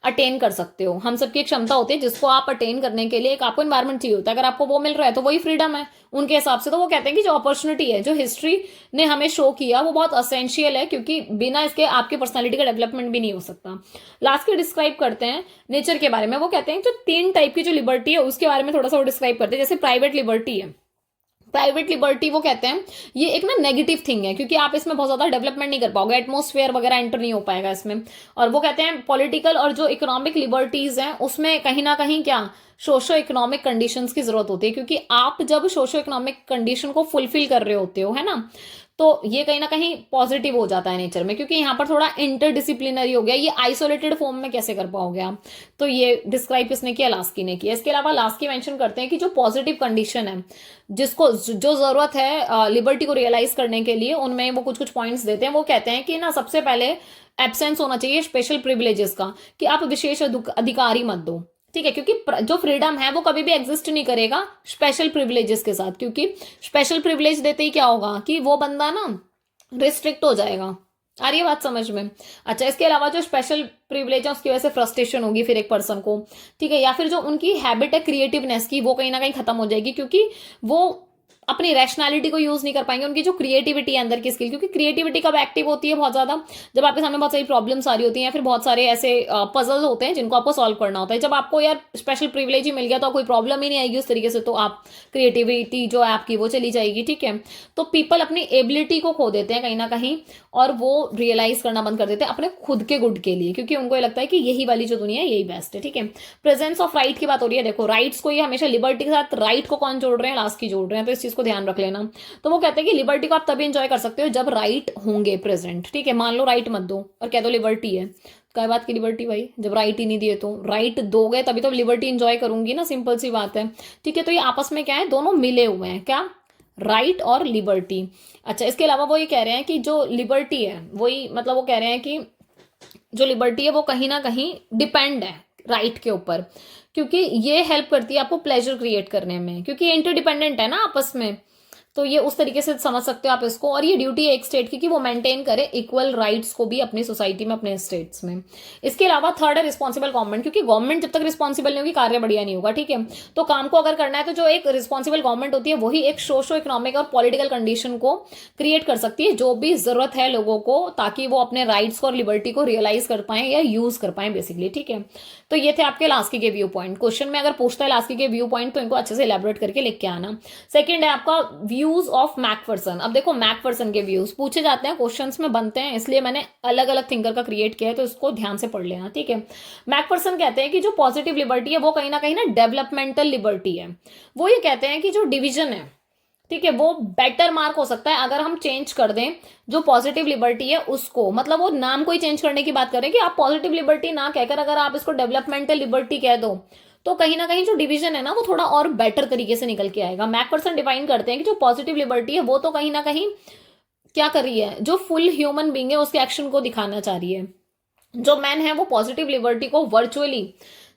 S1: अटेन कर सकते हो। हम सबकी एक क्षमता होती है जिसको आप अटेन करने के लिए एक आपको एनवायरमेंट चाहिए होता है, अगर आपको वो मिल रहा है तो वही फ्रीडम है उनके हिसाब से। तो वो कहते हैं कि जो अपॉर्चुनिटी है, जो हिस्ट्री ने हमें शो किया, वो बहुत असेंशियल है, क्योंकि बिना इसके आपकी पर्सनैलिटी का डेवलपमेंट भी नहीं हो सकता। लास्ट के डिस्क्राइब करते हैं नेचर के बारे में, वो कहते हैं जो 3 टाइप की जो लिबर्टी है उसके बारे में थोड़ा सा वो डिस्क्राइब करते हैं। जैसे प्राइवेट लिबर्टी है, प्राइवेट लिबर्टी वो कहते हैं ये एक ना नेगेटिव थिंग है, क्योंकि आप इसमें बहुत ज्यादा डेवलपमेंट नहीं कर पाओगे, एटमॉस्फेयर वगैरह एंटर नहीं हो पाएगा इसमें। और वो कहते हैं पॉलिटिकल और जो इकोनॉमिक लिबर्टीज हैं उसमें कहीं ना कहीं क्या सोशो इकोनॉमिक कंडीशंस की जरूरत होती है, क्योंकि आप जब सोशो इकोनॉमिक कंडीशन को फुलफिल कर रहे होते हो, है ना, तो ये कहीं ना कहीं पॉजिटिव हो जाता है नेचर में, क्योंकि यहाँ पर थोड़ा इंटरडिसिप्लिनरी हो गया, ये आइसोलेटेड फॉर्म में कैसे कर पाओगे आप। तो ये डिस्क्राइब किसने किया, लास्की ने किया। इसके अलावा लास्की मेंशन करते हैं कि जो पॉजिटिव कंडीशन है जिसको जो जरूरत है लिबर्टी को रियलाइज करने के लिए, उनमें वो कुछ कुछ पॉइंट्स देते हैं। वो कहते हैं कि ना सबसे पहले एब्सेंस होना चाहिए स्पेशल प्रिविलेजेस का, कि आप विशेष अधिकारी मत दो, ठीक है, क्योंकि जो फ्रीडम है वो कभी भी एग्जिस्ट नहीं करेगा स्पेशल प्रिविलेजेस के साथ, क्योंकि स्पेशल प्रिविलेज देते ही क्या होगा कि वो बंदा ना रिस्ट्रिक्ट हो जाएगा। आ रही है बात समझ में? अच्छा, इसके अलावा जो स्पेशल प्रिविलेज है उसकी वजह से फ्रस्ट्रेशन होगी फिर एक पर्सन को, ठीक है, या फिर जो उनकी हैबिट है क्रिएटिवनेस की वो कहीं ना कहीं खत्म हो जाएगी, क्योंकि वो अपनी रैशनैलिटी को यूज नहीं कर पाएंगे, उनकी जो क्रिएटिविटी है अंदर की स्किल, क्योंकि क्रिएटिविटी कब एक्टिव होती है बहुत ज्यादा, जब आपके सामने बहुत सारी प्रॉब्लम्स आ रही होती हैं या फिर बहुत सारे ऐसे पजल्स होते हैं जिनको आपको सॉल्व करना होता है। जब आपको यार स्पेशल प्रिविलेज ही मिल गया तो कोई प्रॉब्लम ही नहीं आएगी उस तरीके से, तो आप क्रिएटिविटी जो है आपकी वो चली जाएगी, ठीक है। तो पीपल अपनी एबिलिटी को खो देते हैं कहीं ना कहीं, और वो रियलाइज करना बंद कर देते हैं अपने खुद के गुड के लिए, क्योंकि उनको ये लगता है कि यही वाली जो दुनिया है यही बेस्ट है, ठीक है। प्रेजेंस ऑफ राइट की बात हो रही है, देखो राइट्स को ये हमेशा लिबर्टी के साथ राइट को कौन जोड़ रहे हैं, लास्ट की जोड़ रहे हैं, तो इस चीज को ध्यान रख लेना। तो वो कहते हैं कि लिबर्टी को आप तभी एंजॉय कर सकते हो जब राइट होंगे प्रेजेंट, ठीक है। मान लो राइट मत दो और कह दो लिबर्टी है, क्या बात की लिबर्टी भाई, जब राइट ही नहीं दिए तो राइट दोगे तभी तो लिबर्टी एंजॉय करूंगी ना, सिंपल सी बात है, ठीक है। तो ये आपस में क्या है, दोनों मिले हुए हैं, क्या, राइट और लिबर्टी। अच्छा, इसके अलावा वो ये कह रहे हैं कि जो लिबर्टी है वही, मतलब वो कह रहे हैं कि जो लिबर्टी है वो कहीं ना कहीं डिपेंड है राइट के ऊपर, क्योंकि ये हेल्प करती है आपको प्लेजर क्रिएट करने में, क्योंकि ये इंटरडिपेंडेंट है ना आपस में। तो ये उस तरीके से समझ सकते हो आप इसको। और ये ड्यूटी है एक स्टेट की कि वो मेंटेन करे इक्वल राइट्स को भी अपनी सोसाइटी में, अपने स्टेट्स में। इसके अलावा थर्ड है रिस्पॉन्सिबल गवर्नमेंट, क्योंकि गवर्नमेंट जब तक रिस्पॉन्सिबल नहीं होगी कार्य बढ़िया नहीं होगा, ठीक है। तो काम को अगर करना है तो जो एक रिस्पॉन्सिबल गवर्नमेंट होती है वही एक सोशो इकोनॉमिक और पॉलिटिकल कंडीशन को क्रिएट कर सकती है जो भी जरूरत है लोगों को, ताकि वो अपने राइट्स को और लिबर्टी को रियलाइज कर पाए या यूज कर पाए बेसिकली, ठीक है। तो ये थे आपके लास्की के व्यू पॉइंट। क्वेश्चन में अगर पूछता है लास्की के व्यू पॉइंट तो इनको अच्छे से एलैबोरेट करके लिख के आना। सेकंड है आपका व्यूज ऑफ मैकफर्सन। अब देखो मैकफर्सन के व्यूज पूछे जाते हैं, क्वेश्चंस में बनते हैं, इसलिए मैंने अलग अलग थिंकर का क्रिएट किया है, तो इसको ध्यान से पढ़ लेना, ठीक है। मैकफर्सन कहते हैं कि जो पॉजिटिव लिबर्टी है वो कहीं ना डेवलपमेंटल लिबर्टी है। वो ये कहते हैं कि जो डिवीजन है, ठीक है, वो बेटर मार्क हो सकता है अगर हम चेंज कर दें जो पॉजिटिव लिबर्टी है उसको, मतलब वो नाम को ही चेंज करने की बात करें कि आप पॉजिटिव लिबर्टी ना कहकर अगर आप इसको डेवलपमेंटल लिबर्टी कह दो, तो कहीं ना कहीं जो डिवीजन है ना वो थोड़ा और बेटर तरीके से निकल के आएगा। मैकफर्सन डिफाइन करते हैं कि जो पॉजिटिव लिबर्टी है वो तो कहीं ना कहीं क्या कर रही है, जो फुल ह्यूमन बींग है उसके एक्शन को दिखाना चाह रही है। जो मैन है वो पॉजिटिव लिबर्टी को वर्चुअली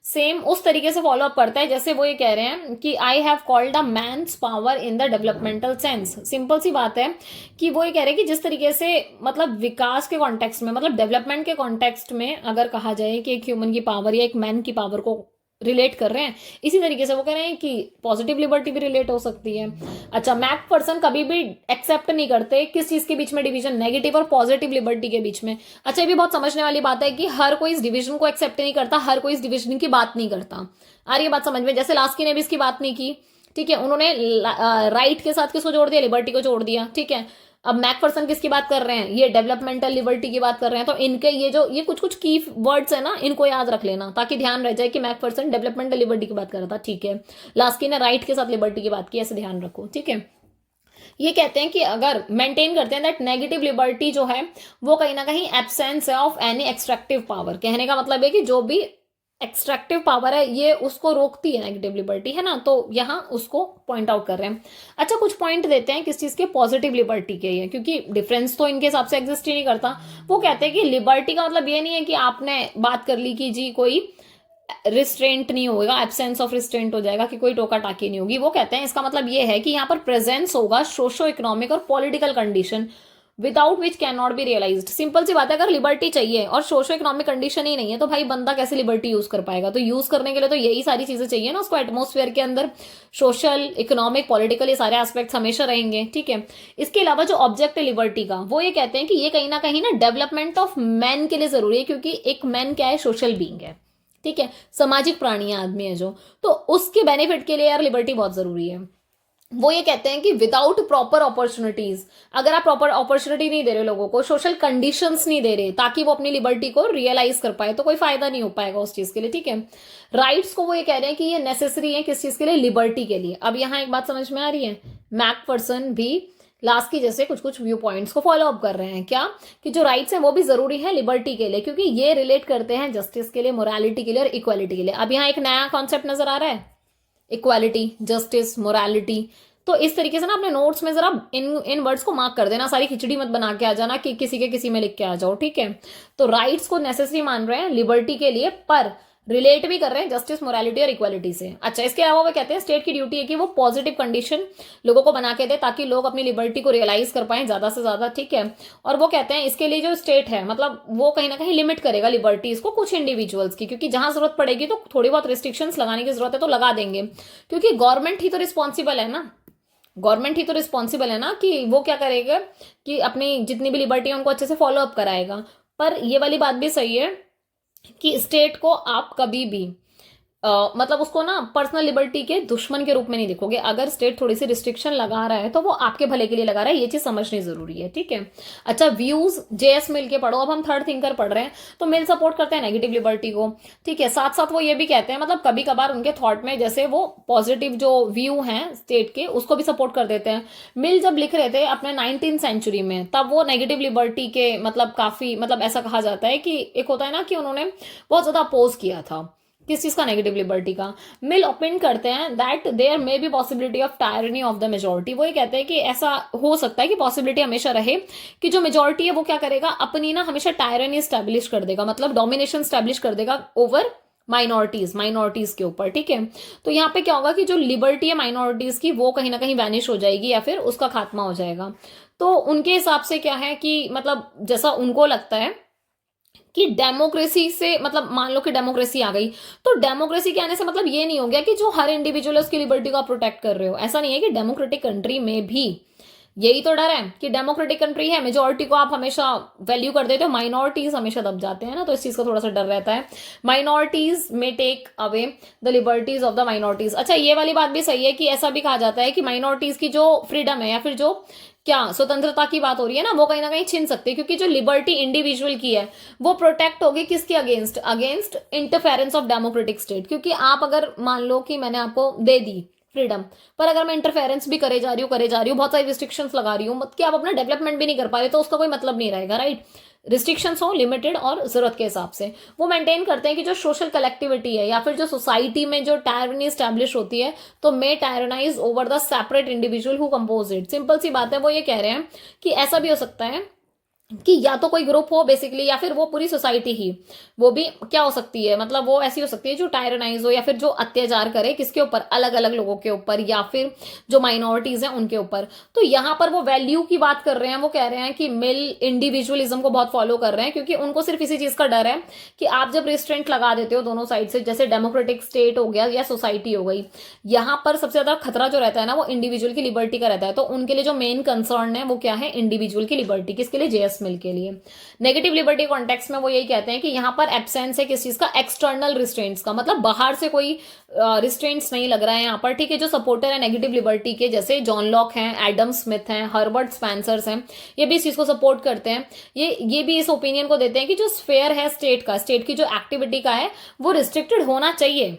S1: सेम उस तरीके से फॉलो अप करता है जैसे वो ये कह रहे हैं कि I have called a man's power in the developmental sense. Simple सी बात है कि वो ये कह रहे हैं कि जिस तरीके से मतलब विकास के कॉन्टेक्स्ट में, मतलब डेवलपमेंट के कॉन्टेक्स्ट में अगर कहा जाए कि एक ह्यूमन की पावर या एक मैन की पावर को रिलेट कर रहे हैं, इसी तरीके से वो कह रहे हैं कि पॉजिटिव लिबर्टी भी रिलेट हो सकती है। अच्छा, मैकफर्सन कभी भी एक्सेप्ट नहीं करते किस चीज के बीच में डिवीजन, नेगेटिव और पॉजिटिव लिबर्टी के बीच में। अच्छा, ये भी बहुत समझने वाली बात है कि हर कोई इस डिवीजन को एक्सेप्ट नहीं करता, हर कोई इस डिवीजन की बात नहीं करता। आ रही है बात समझ में? जैसे लास्की ने भी इसकी बात नहीं की, ठीक है, उन्होंने राइट के साथ किसको जोड़ दिया, लिबर्टी को जोड़ दिया, ठीक है। अब मैकफर्सन किसकी बात कर रहे हैं, ये डेवलपमेंटल लिबर्टी की बात कर रहे हैं। तो इनके ये कुछ कुछ की वर्ड्स है ना, इनको याद रख लेना ताकि ध्यान रह जाए कि मैकफर्सन डेवलपमेंटल लिबर्टी की बात कर रहा था, ठीक है। लास्की ने राइट के साथ लिबर्टी की बात की, ऐसे ध्यान रखो, ठीक है। ये कहते हैं कि अगर मेंटेन करते हैं दैट नेगेटिव लिबर्टी जो है वो कहीं ना कहीं एब्सेंस है ऑफ एनी एक्सट्रैक्टिव पावर। कहने का मतलब है कि जो भी एक्सट्रैक्टिव पावर है ये उसको रोकती है नेगेटिव लिबर्टी, है ना, तो यहाँ उसको पॉइंट आउट कर रहे हैं। अच्छा, कुछ पॉइंट देते हैं किस चीज के, पॉजिटिव लिबर्टी के, ये क्योंकि डिफरेंस तो इनके हिसाब से एग्जिस्ट ही नहीं करता। वो कहते हैं कि लिबर्टी का मतलब ये नहीं है कि आपने बात कर ली कि जी कोई रिस्ट्रेंट नहीं होगा, एब्सेंस ऑफ रिस्ट्रेंट हो जाएगा, कि कोई टोका टाकी नहीं होगी। वो कहते हैं इसका मतलब ये है कि यहाँ पर प्रेजेंस होगा सोशो इकोनॉमिक और political condition without which can not be realised. Simple सी बात है, अगर लिबर्टी चाहिए और सोशो इकोनॉमिक कंडीशन ही नहीं है तो भाई बंदा कैसे लिबर्टी यूज कर पाएगा। तो यूज करने के लिए तो यही सारी चीजें चाहिए ना उसको, एटमोस्फेयर के अंदर सोशल इकोनॉमिक पॉलिटिकल ये सारे एस्पेक्ट्स हमेशा रहेंगे, ठीक है। इसके अलावा जो ऑब्जेक्ट है लिबर्टी का, वो ये कहते हैं कि ये कहीं ना डेवलपमेंट ऑफ मैन के लिए जरूरी है, क्योंकि एक मैन क्या है, सोशल बींग है, ठीक है, सामाजिक प्राणी है, आदमी है जो, तो उसके बेनिफिट के लिए यार लिबर्टी बहुत जरूरी है। वो ये कहते हैं कि विदाउट प्रॉपर अपॉर्चुनिटीज, अगर आप प्रॉपर अपॉर्चुनिटी नहीं दे रहे लोगों को, सोशल कंडीशंस नहीं दे रहे ताकि वो अपनी लिबर्टी को रियलाइज कर पाए, तो कोई फायदा नहीं हो पाएगा उस चीज के लिए, ठीक है। राइट्स को वो ये कह रहे हैं कि ये नेसेसरी है किस चीज के लिए, लिबर्टी के लिए। अब यहाँ एक बात समझ में आ रही है, मैकफर्सन भी लास्ट की जैसे कुछ कुछ व्यू पॉइंट्स को फॉलो अप कर रहे हैं, क्या कि जो राइट्स हैं वो भी जरूरी है लिबर्टी के लिए, क्योंकि ये रिलेट करते हैं जस्टिस के लिए, मोरालिटी के लिए और इक्वालिटी के लिए। अब यहाँ एक नया कॉन्सेप्ट नजर आ रहा है, इक्वालिटी, जस्टिस, मोरालिटी। तो इस तरीके से ना अपने नोट्स में जरा इन वर्ड्स को मार्क कर देना, सारी खिचड़ी मत बना के आ जाना कि किसी के किसी में लिख के आ जाओ, ठीक है। तो राइट्स को नेसेसरी मान रहे हैं लिबर्टी के लिए, पर रिलेट भी कर रहे हैं जस्टिस, मोरालिटी और इक्वालिटी से। अच्छा, इसके अलावा वो कहते हैं स्टेट की ड्यूटी है कि वो पॉजिटिव कंडीशन लोगों को बना के दे ताकि लोग अपनी लिबर्टी को रियलाइज कर पाए ज्यादा से ज्यादा, ठीक है। और वो कहते हैं इसके लिए जो स्टेट है, मतलब वो कहीं ना कहीं लिमिट करेगा लिबर्टीज को कुछ इंडिविजुअल्स की, क्योंकि जहां जरूरत पड़ेगी तो थोड़ी बहुत रिस्ट्रिक्शंस लगाने की जरूरत है तो लगा देंगे, क्योंकि गवर्नमेंट ही तो रिस्पॉन्सिबल है ना, गवर्नमेंट ही तो रिस्पॉन्सिबल है ना कि वो क्या करेगा कि अपनी जितनी भी लिबर्टी है उनको अच्छे से फॉलो अप कराएगा। पर ये वाली बात भी सही है कि स्टेट को आप कभी भी मतलब उसको ना पर्सनल लिबर्टी के दुश्मन के रूप में नहीं देखोगे। अगर स्टेट थोड़ी सी रिस्ट्रिक्शन लगा रहा है तो वो आपके भले के लिए लगा रहा है, ये चीज समझनी जरूरी है, ठीक है। अच्छा, व्यूज जेएस मिल के पढ़ो। अब हम थर्ड थिंकर पढ़ रहे हैं तो मिल सपोर्ट करते हैं नेगेटिव लिबर्टी को, ठीक है। साथ साथ वो ये भी कहते हैं, मतलब कभी कभार उनके थॉट में जैसे वो पॉजिटिव जो व्यू हैं स्टेट के उसको भी सपोर्ट कर देते हैं। मिल जब लिख रहे थे अपने 19th सेंचुरी में, तब वो नेगेटिव लिबर्टी के मतलब काफी, मतलब ऐसा कहा जाता है कि एक होता है ना कि उन्होंने बहुत ज्यादा अपोज किया था किस चीज का, नेगेटिव लिबर्टी का। मिल ओपिन करते हैं that there may be possibility of tyranny of the majority. वो ये कहते हैं कि ऐसा हो सकता है कि पॉसिबिलिटी हमेशा रहे कि जो मेजोरिटी है वो क्या करेगा, अपनी ना हमेशा टायरनी स्टैब्लिश कर देगा, मतलब डोमिनेशन स्टैब्लिश कर देगा ओवर माइनॉरिटीज के ऊपर, ठीक है। तो यहाँ पे क्या होगा कि जो लिबर्टी है माइनॉरिटीज की वो कहीं ना कहीं वैनिश हो जाएगी या फिर उसका खात्मा हो जाएगा। तो उनके हिसाब से क्या है कि मतलब जैसा उनको लगता है कि डेमोक्रेसी से, मतलब मान लो कि डेमोक्रेसी आ गई, तो डेमोक्रेसी के आने से मतलब ये नहीं हो गया कि जो हर इंडिविजुअल है उसकी लिबर्टी को आप प्रोटेक्ट कर रहे हो। ऐसा नहीं है कि डेमोक्रेटिक कंट्री में भी यही तो डर है कि डेमोक्रेटिक कंट्री है, मेजोरिटी को आप हमेशा वैल्यू कर देते हो, माइनॉरिटीज हमेशा दब जाते हैं ना, तो इस चीज का थोड़ा सा डर रहता है। माइनॉरिटीज में take away the liberties of the minorities. अच्छा, ये वाली बात भी सही है कि ऐसा भी कहा जाता है कि माइनॉरिटीज की जो फ्रीडम है या फिर जो क्या स्वतंत्रता की बात हो रही है ना, वो कहीं ना कहीं छीन सकती है, क्योंकि जो लिबर्टी इंडिविजुअल की है वो प्रोटेक्ट होगी किसके against, against interference of democratic state. क्योंकि आप अगर मान लो कि मैंने आपको दे दी फ्रीडम, पर अगर मैं इंटरफेरेंस भी करे जा रही हूँ बहुत सारी रिस्ट्रिक्शंस लगा रही हूँ, मतलब कि आप अपना डेवलपमेंट भी नहीं कर पा रहे, तो उसका कोई मतलब नहीं रहेगा, राइट। रिस्ट्रिक्शंस हो लिमिटेड और जरूरत के हिसाब से वो मेंटेन करते हैं कि जो सोशल कलेक्टिविटी है या फिर जो सोसाइटी में जो टायरनी स्टैब्लिश होती है तो may tyrannise over the separate individual who compose it. Simple सी बात है, वो ये कह रहे हैं कि ऐसा भी हो सकता है कि या तो कोई ग्रुप हो बेसिकली या फिर वो पूरी सोसाइटी ही, वो भी क्या हो सकती है, मतलब वो ऐसी हो सकती है जो टायरनाइज हो या फिर जो अत्याचार करे किसके ऊपर, अलग अलग लोगों के ऊपर या फिर जो माइनॉरिटीज हैं उनके ऊपर। तो यहाँ पर वो वैल्यू की बात कर रहे हैं, वो कह रहे हैं कि मिल इंडिविजुअलिज्म को बहुत फॉलो कर रहे हैं, क्योंकि उनको सिर्फ इसी चीज का डर है कि आप जब रिस्ट्रेंट लगा देते हो दोनों साइड से, जैसे डेमोक्रेटिक स्टेट हो गया या सोसाइटी हो गई, यहाँ पर सबसे ज्यादा खतरा जो रहता है ना वो इंडिविजुअल की लिबर्टी का रहता है। तो उनके लिए जो मेन कंसर्न है वो क्या है, इंडिविजुअल की लिबर्टी, किसके लिए, जेएस मिल के लिए। नेगेटिव लिबर्टी कॉन्टेक्स्ट में वो यही कहते हैं कि यहां पर एब्सेंस है किस चीज का, एक्सटर्नल रिस्ट्रेंट्स का, मतलब बाहर से कोई रिस्ट्रेंट्स नहीं लग रहा है यहाँ पर, ठीक है। जो सपोर्टर है नेगेटिव लिबर्टी के, जैसे जॉन लॉक हैं, एडम स्मिथ हैं, हर्बर्ट स्पेंसर्स हैं, ये भी इस चीज को सपोर्ट करते हैं। ये भी इस ओपिनियन को देते हैं कि जो स्फेयर है स्टेट का, स्टेट की जो एक्टिविटी का है वो रिस्ट्रिक्टेड होना चाहिए,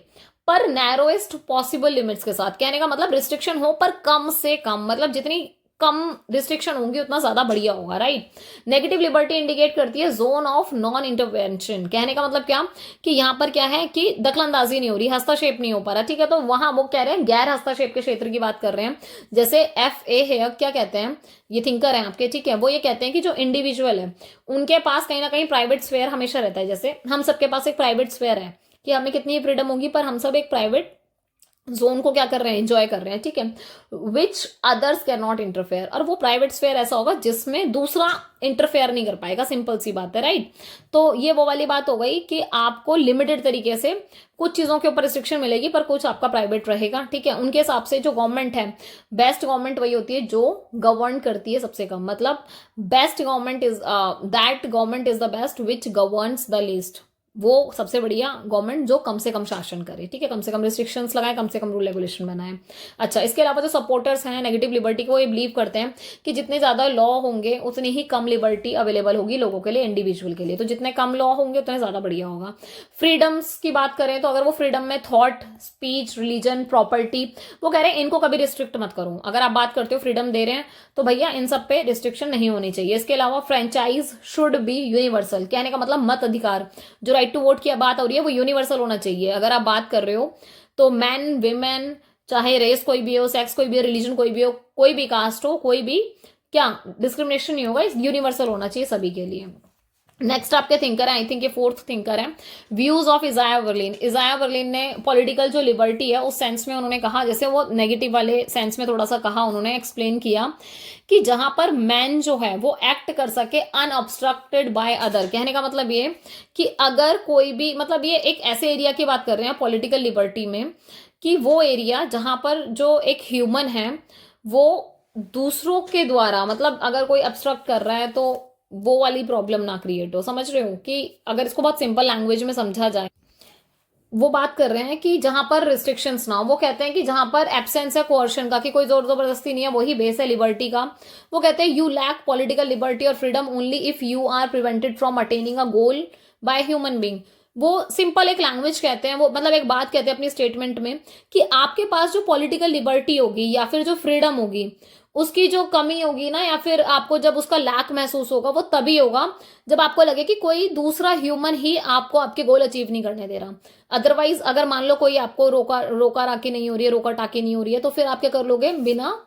S1: पर नैरोएस्ट पॉसिबल लिमिट्स के साथ। कहने का मतलब रिस्ट्रिक्शन हो पर कम से कम, मतलब जितनी कम रिस्ट्रिक्शन होंगी उतना ज्यादा बढ़िया होगा, राइट। नेगेटिव लिबर्टी इंडिकेट करती है जोन ऑफ नॉन इंटरवेंशन। कहने का मतलब क्या कि यहाँ पर क्या है कि दखलंदाजी नहीं हो रही, हस्तक्षेप नहीं हो पा रहा, ठीक है। तो वहां वो कह रहे हैं गैर हस्तक्षेप के क्षेत्र की बात कर रहे हैं। जैसे FA है, क्या कहते हैं, ये थिंकर है आपके, ठीक है। वो ये कहते हैं कि जो इंडिविजुअल है उनके पास कहीं ना कहीं प्राइवेट स्फेयर हमेशा रहता है। जैसे हम सबके पास एक प्राइवेट स्फेयर है कि हमें कितनी फ्रीडम होगी, पर हम सब एक प्राइवेट जोन को क्या कर रहे हैं, एंजॉय कर रहे हैं, ठीक है। Which others can not interfere, और वो प्राइवेट स्फेयर ऐसा होगा जिसमें दूसरा इंटरफेयर नहीं कर पाएगा, सिंपल सी बात है, राइट। तो ये वो वाली बात हो गई कि आपको लिमिटेड तरीके से कुछ चीजों के ऊपर रिस्ट्रिक्शन मिलेगी पर कुछ आपका प्राइवेट रहेगा, ठीक है। उनके हिसाब से जो गवर्नमेंट है, बेस्ट गवर्नमेंट वही होती है जो गवर्न करती है सबसे कम, मतलब best government is that government is the best which governs the least. वो सबसे बढ़िया गवर्नमेंट जो कम से कम शासन करे, ठीक है, कम से कम रिस्ट्रिक्शंस लगाए, कम से कम रूल रेगुलेशन बनाए। अच्छा, इसके अलावा जो सपोर्टर्स हैं नेगेटिव लिबर्टी को, ये बिलीव करते हैं कि जितने ज्यादा लॉ होंगे उतनी ही कम लिबर्टी अवेलेबल होगी लोगों के लिए, इंडिविजुअल के लिए। तो जितने कम लॉ होंगे उतने ज्यादा बढ़िया होगा। फ्रीडम्स की बात करें तो अगर वो फ्रीडम में थॉट, स्पीच, रिलीजन, प्रॉपर्टी, वो कह रहे हैं इनको कभी रिस्ट्रिक्ट मत करो। अगर आप बात करते हो फ्रीडम दे रहे हैं तो भैया इन सब पे रिस्ट्रिक्शन नहीं होनी चाहिए। इसके अलावा फ्रेंचाइज शुड बी यूनिवर्सल, कहने का मतलब मत अधिकार, जो राइट टू वोट की बात हो रही है वो यूनिवर्सल होना चाहिए। अगर आप बात कर रहे हो तो मैन, विमेन, चाहे रेस कोई भी हो, सेक्स कोई भी हो, रिलीजन कोई भी हो, कोई भी कास्ट हो, कोई भी क्या डिस्क्रिमिनेशन नहीं होगा, यूनिवर्सल होना चाहिए सभी के लिए। नेक्स्ट आपके थिंकर है, आई थिंक ये फोर्थ थिंकर है, व्यूज ऑफ इजाया बर्लिन। इजाया बर्लिन ने पॉलिटिकल जो लिबर्टी है उस सेंस में उन्होंने कहा, जैसे वो नेगेटिव वाले सेंस में थोड़ा सा कहा, उन्होंने एक्सप्लेन किया कि जहां पर मैन जो है वो एक्ट कर सके अनऑब्स्ट्रक्टेड बाय अदर। कहने का मतलब ये कि अगर कोई भी, मतलब ये एक ऐसे एरिया की बात कर रहे हैं पॉलिटिकल लिबर्टी में कि वो एरिया जहां पर जो एक ह्यूमन है वो दूसरों के द्वारा, मतलब अगर कोई ऑब्स्ट्रक्ट कर रहा है तो वो वाली प्रॉब्लम ना क्रिएट हो। समझ रहे हो कि अगर इसको बहुत सिंपल लैंग्वेज में समझा जाए, वो बात कर रहे हैं कि जहां पर रिस्ट्रिक्शंस ना हो, वो कहते हैं कि जहां पर एब्सेंस है कोर्शन का, कि कोई जोर जबरदस्ती नहीं है, वही बेस है लिबर्टी का। वो कहते हैं यू लैक पॉलिटिकल लिबर्टी और freedom only if you are prevented from attaining a goal by human being. वो सिंपल एक लैंग्वेज कहते हैं, वो मतलब एक बात कहते हैं अपनी स्टेटमेंट में कि आपके पास जो पॉलिटिकल लिबर्टी होगी या फिर जो फ्रीडम होगी उसकी जो कमी होगी ना, या फिर आपको जब उसका लैक महसूस होगा, वो तभी होगा जब आपको लगे कि कोई दूसरा ह्यूमन ही आपको आपके गोल अचीव नहीं करने दे रहा। अदरवाइज अगर मान लो कोई आपको रोका रोका राकी नहीं हो रही है, रोका टाकी नहीं हो रही है, तो फिर आप क्या कर लोगे, बिना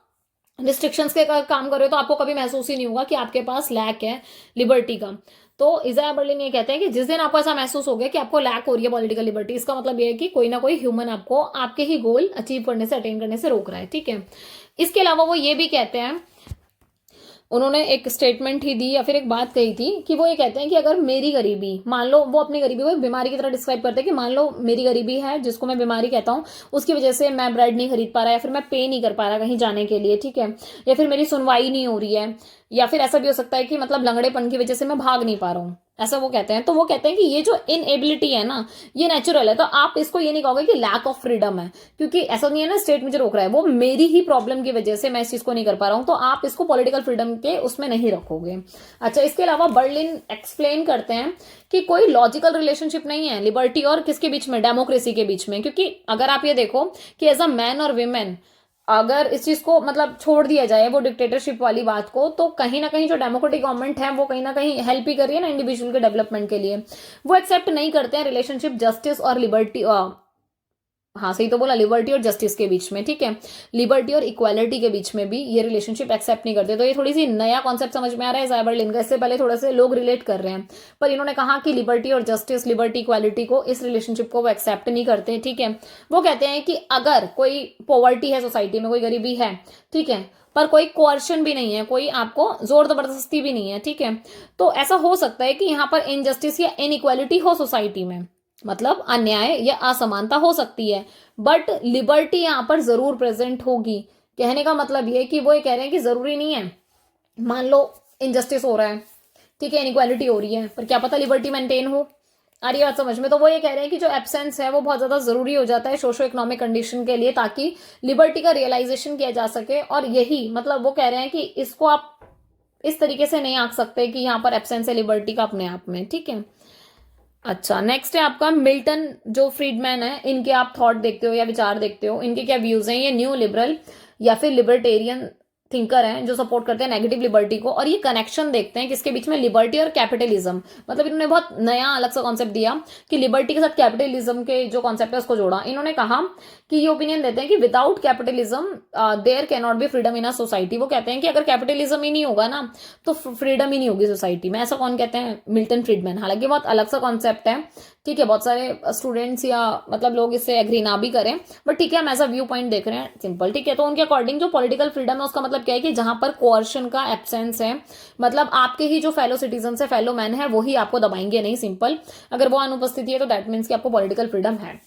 S1: रिस्ट्रिक्शंस के काम कर रहे हो तो आपको कभी महसूस ही नहीं होगा कि आपके पास लैक है लिबर्टी का। तो इजाया बर्लिन ये कहते हैं कि जिस दिन आपको ऐसा महसूस हो गया कि आपको लैक हो रही है पॉलिटिकल लिबर्टी, इसका मतलब ये है कि कोई ना कोई ह्यूमन आपको आपके ही गोल अचीव करने से, अटेन करने से रोक रहा है, ठीक है। इसके अलावा वो ये भी कहते हैं, उन्होंने एक स्टेटमेंट ही दी या फिर एक बात कही थी कि वो ये कहते हैं कि अगर मेरी गरीबी, मान लो वो अपनी गरीबी को एक बीमारी की तरह डिस्क्राइब करते हैं कि मान लो मेरी गरीबी है जिसको मैं बीमारी कहता हूँ, उसकी वजह से मैं ब्रेड नहीं खरीद पा रहा या फिर मैं पे नहीं कर पा रहा कहीं जाने के लिए, ठीक है, या फिर मेरी सुनवाई नहीं हो रही है, या फिर ऐसा भी हो सकता है कि मतलब लंगड़ेपन की वजह से मैं भाग नहीं पा रहा हूँ, ऐसा वो कहते हैं। तो वो कहते हैं कि ये जो इनएबिलिटी है ना, ये नेचुरल है। तो आप इसको ये नहीं कहोगे कि लैक ऑफ फ्रीडम है, क्योंकि ऐसा नहीं है ना स्टेट मुझे रोक रहा है, वो मेरी ही प्रॉब्लम की वजह से मैं इस चीज को नहीं कर पा रहा हूं, तो आप इसको पॉलिटिकल फ्रीडम के उसमें नहीं रखोगे। अच्छा, इसके अलावा बर्लिन एक्सप्लेन करते हैं कि कोई लॉजिकल रिलेशनशिप नहीं है लिबर्टी और किसके बीच में, डेमोक्रेसी के बीच में। क्योंकि अगर आप ये देखो कि एज अ मैन और विमेन अगर इस चीज को मतलब छोड़ दिया जाए वो डिक्टेटरशिप वाली बात को, तो कहीं ना कहीं जो डेमोक्रेटिक गवर्नमेंट है वो कहीं ना कहीं हेल्प ही कर रही है ना इंडिविजुअल के डेवलपमेंट के लिए। वो एक्सेप्ट नहीं करते हैं रिलेशनशिप जस्टिस और लिबर्टी, हाँ सही तो बोला, लिबर्टी और जस्टिस के बीच में, ठीक है, लिबर्टी और इक्वालिटी के बीच में भी ये रिलेशनशिप एक्सेप्ट नहीं करते। तो ये थोड़ी सी नया कॉन्सेप्ट समझ में आ रहा है इजाया बर्लिन का, इससे पहले थोड़े से लोग रिलेट कर रहे हैं, पर इन्होंने कहा कि लिबर्टी और जस्टिस, लिबर्टी इक्वालिटी को, इस रिलेशनशिप को वो एक्सेप्ट नहीं करते, ठीक है। वो कहते हैं कि अगर कोई पॉवर्टी है सोसाइटी में, कोई गरीबी है, ठीक है, पर कोई कोर्शन भी नहीं है, कोई आपको जोर जबरदस्ती भी नहीं है, ठीक है, तो ऐसा हो सकता है कि यहाँ पर इनजस्टिस या इनइक्वालिटी हो सोसाइटी में, मतलब अन्याय या असमानता हो सकती है, बट लिबर्टी यहां पर जरूर प्रेजेंट होगी। कहने का मतलब ये कि वो ये कह रहे हैं कि जरूरी नहीं है, मान लो इनजस्टिस हो रहा है, ठीक है, इनइक्वालिटी हो रही है, पर क्या पता लिबर्टी मेंटेन हो। आ रही बात समझ में? तो वो ये कह रहे हैं कि जो एब्सेंस है वो बहुत ज्यादा जरूरी हो जाता है सोशो इकोनॉमिक कंडीशन के लिए, ताकि लिबर्टी का रियलाइजेशन किया जा सके। और यही मतलब वो कह रहे हैं कि इसको आप इस तरीके से नहीं आंक सकते कि यहाँ पर एब्सेंस है लिबर्टी का अपने आप में, ठीक है। अच्छा, नेक्स्ट है आपका मिल्टन जो फ्रीडमैन है, इनके आप थॉट देखते हो या विचार देखते हो, इनके क्या व्यूज हैं। ये न्यू लिबरल या फिर लिबर्टेरियन थिंकर हैं जो सपोर्ट करते हैं नेगेटिव लिबर्टी को, और ये कनेक्शन देखते हैं किसके बीच में, लिबर्टी और कैपिटलिज्म। मतलब इन्होंने बहुत नया अलग सा कॉन्सेप्ट दिया कि लिबर्टी के साथ कैपिटलिज्म के जो कॉन्सेप्ट है उसको जोड़ा। इन्होंने कहा कि ये ओपिनियन देते हैं कि without capitalism there can not be freedom in a society. वो कहते हैं कि अगर कैपिटलिज्म ही नहीं होगा ना तो फ्रीडम ही नहीं होगी सोसाइटी में। ऐसा कौन कहते हैं? Milton Friedman. हालांकि बहुत अलग सा कॉन्सेप्ट है, ठीक है, बहुत सारे स्टूडेंट्स या मतलब लोग इससे एग्री ना भी करें, बट ठीक है, हम ऐसा व्यू पॉइंट देख रहे हैं, सिंपल, ठीक है। तो उनके अकॉर्डिंग जो पॉलिटिकल फ्रीडम है उसका मतलब क्या है कि जहां पर कोअर्शन का एब्सेंस है, मतलब आपके ही जो फेलो सिटीजन है, फेलो मैन है, वही आपको दबाएंगे नहीं, सिंपल। अगर वो अनुपस्थिति है तो दैट मीन्स कि आपको पॉलिटिकल फ्रीडम है।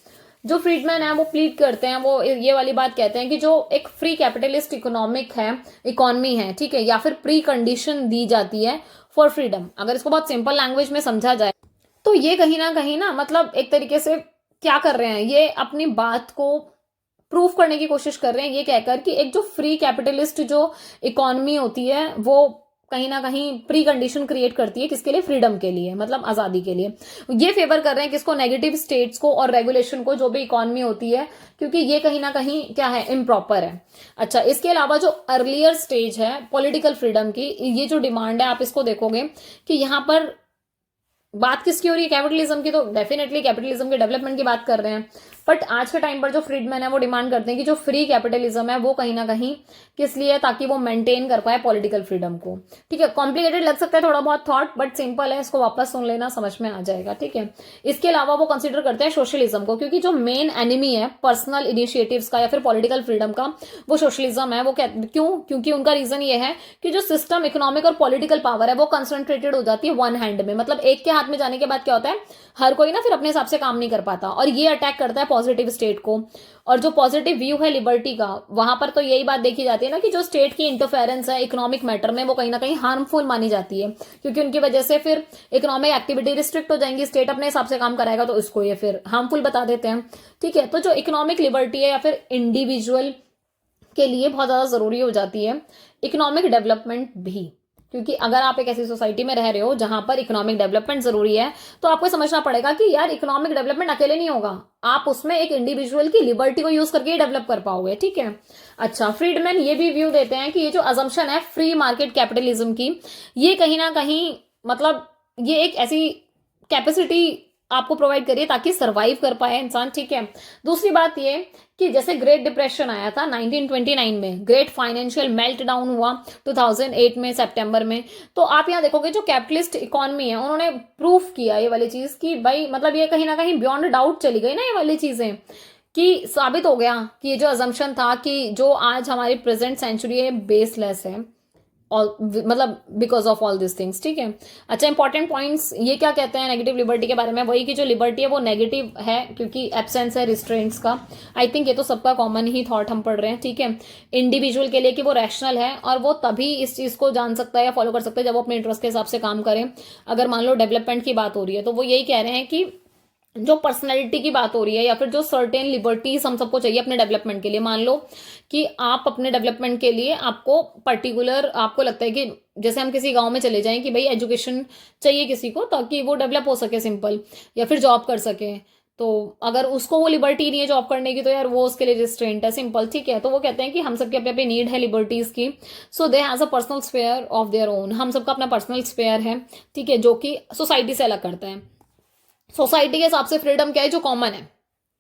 S1: जो फ्रीडमैन है वो प्लीड करते हैं, वो ये वाली बात कहते हैं कि जो एक फ्री कैपिटलिस्ट इकोनॉमिक है, इकोनॉमी है, ठीक है, या फिर प्री कंडीशन दी जाती है फॉर फ्रीडम। अगर इसको बहुत सिंपल लैंग्वेज में समझा जाए तो ये कहीं ना मतलब एक तरीके से क्या कर रहे हैं, ये अपनी बात को प्रूफ करने की कोशिश कर रहे हैं ये कहकर कि एक जो फ्री कैपिटलिस्ट जो इकोनॉमी होती है वो कहीं ना कहीं प्री कंडीशन क्रिएट करती है किसके लिए, फ्रीडम के लिए, मतलब आजादी के लिए। ये फेवर कर रहे हैं किसको, नेगेटिव स्टेट्स को और रेगुलेशन को, जो भी इकोनॉमी होती है, क्योंकि ये कहीं ना कहीं क्या है, इम्प्रॉपर है। अच्छा, इसके अलावा जो अर्लियर स्टेज है पॉलिटिकल फ्रीडम की, ये जो डिमांड है आप इसको देखोगे कि यहां पर बात किसकी हो रही है, कैपिटलिज्म की, तो डेफिनेटली कैपिटलिज्म के डेवलपमेंट की बात कर रहे हैं। बट आज के टाइम पर जो फ्रीडमैन है वो डिमांड करते हैं कि जो फ्री कैपिटलिज्म है वो कहीं ना कहीं किस लिए, ताकि वो मेंटेन कर पाए पॉलिटिकल फ्रीडम को। ठीक है, कॉम्प्लिकेटेड लग सकता है थोड़ा बहुत थॉट, बट सिंपल है, इसको वापस सुन लेना, समझ में आ जाएगा। ठीक है, इसके अलावा वो कंसिडर करते हैं सोशलिज्म को, क्योंकि जो मेन एनिमी है पर्सनल इनिशिएटिव्स का या फिर पॉलिटिकल फ्रीडम का वो सोशलिज्म है। वो क्यों, क्योंकि उनका रीजन ये है कि जो सिस्टम, इकोनॉमिक और पॉलिटिकल पावर है वो कंसंट्रेटेड हो जाती है वन हैंड में, मतलब एक के हाथ में जाने के बाद क्या होता है, हर कोई ना फिर अपने हिसाब से काम नहीं कर पाता, और ये अटैक करता है पॉजिटिव स्टेट को। और जो पॉजिटिव व्यू है लिबर्टी का, वहां पर तो यही बात देखी जाती है ना कि जो स्टेट की इंटरफेरेंस है इकोनॉमिक मैटर में वो कहीं ना कहीं हार्मफुल मानी जाती है, क्योंकि उनकी वजह से फिर इकोनॉमिक एक्टिविटी रिस्ट्रिक्ट हो जाएंगी, स्टेट अपने हिसाब से काम कराएगा, तो इसको ये फिर हार्मफुल बता देते हैं। ठीक है, तो जो इकोनॉमिक लिबर्टी है या फिर इंडिविजुअल के लिए बहुत ज्यादा जरूरी हो जाती है इकोनॉमिक डेवलपमेंट भी, क्योंकि अगर आप एक ऐसी सोसाइटी में रह रहे हो जहां पर इकोनॉमिक डेवलपमेंट जरूरी है, तो आपको समझना पड़ेगा कि यार इकोनॉमिक डेवलपमेंट अकेले नहीं होगा, आप उसमें एक इंडिविजुअल की लिबर्टी को यूज करके ही डेवलप कर पाओगे। ठीक है, अच्छा, फ्रीडमैन ये भी व्यू देते हैं कि ये जो अजम्पशन है फ्री मार्केट कैपिटलिज्म की, ये कहीं ना कहीं मतलब ये एक ऐसी कैपेसिटी आपको प्रोवाइड करिए ताकि सरवाइव कर पाए इंसान। ठीक है, दूसरी बात ये कि जैसे ग्रेट डिप्रेशन आया था 1929 में, ग्रेट फाइनेंशियल मेल्ट डाउन हुआ 2008 में सितंबर में, तो आप यहाँ देखोगे जो कैपिटलिस्ट इकोनॉमी है उन्होंने प्रूफ किया ये वाली चीज कि भाई मतलब ये कहीं ना कहीं बियॉन्ड डाउट चली गई ना ये वाली चीजें, कि साबित हो गया कि ये जो अजम्पशन था कि जो आज हमारी प्रेजेंट सेंचुरी है बेसलेस है, ऑल मतलब because of all this things. ठीक है, अच्छा, इंपॉर्टेंट पॉइंट्स ये क्या कहते हैं नेगेटिव लिबर्टी के बारे में, वही कि जो लिबर्टी है वो नेगेटिव है क्योंकि एब्सेंस है रिस्ट्रेंट्स का। आई थिंक ये तो सबका कॉमन ही थॉट हम पढ़ रहे हैं। ठीक है, इंडिविजुअल के लिए कि वो रैशनल है और वो तभी इस चीज को जान सकता है या फॉलो कर सकता है जब वो अपने इंटरेस्ट के हिसाब से काम करें। अगर मान लो डेवलपमेंट की बात हो रही है तो वो यही कह रहे हैं कि जो पर्सनैलिटी की बात हो रही है या फिर जो सर्टेन लिबर्टीज हम सबको चाहिए अपने डेवलपमेंट के लिए, मान लो कि आप अपने डेवलपमेंट के लिए आपको पर्टिकुलर आपको लगता है कि जैसे हम किसी गांव में चले जाएं कि भाई एजुकेशन चाहिए किसी को ताकि वो डेवलप हो सके सिंपल, या फिर जॉब कर सके, तो अगर उसको वो लिबर्टी नहीं है जॉब करने की तो यार वो उसके लिए रिस्ट्रेंट है सिंपल। ठीक है, तो वो कहते हैं कि हम सबके अपने अपने नीड है लिबर्टीज की, so they has a personal sphere of their own, हम सबका अपना पर्सनल स्फेयर है। ठीक है, जो कि सोसाइटी से अलग करता है। सोसाइटी के हिसाब से फ्रीडम क्या है, जो कॉमन है,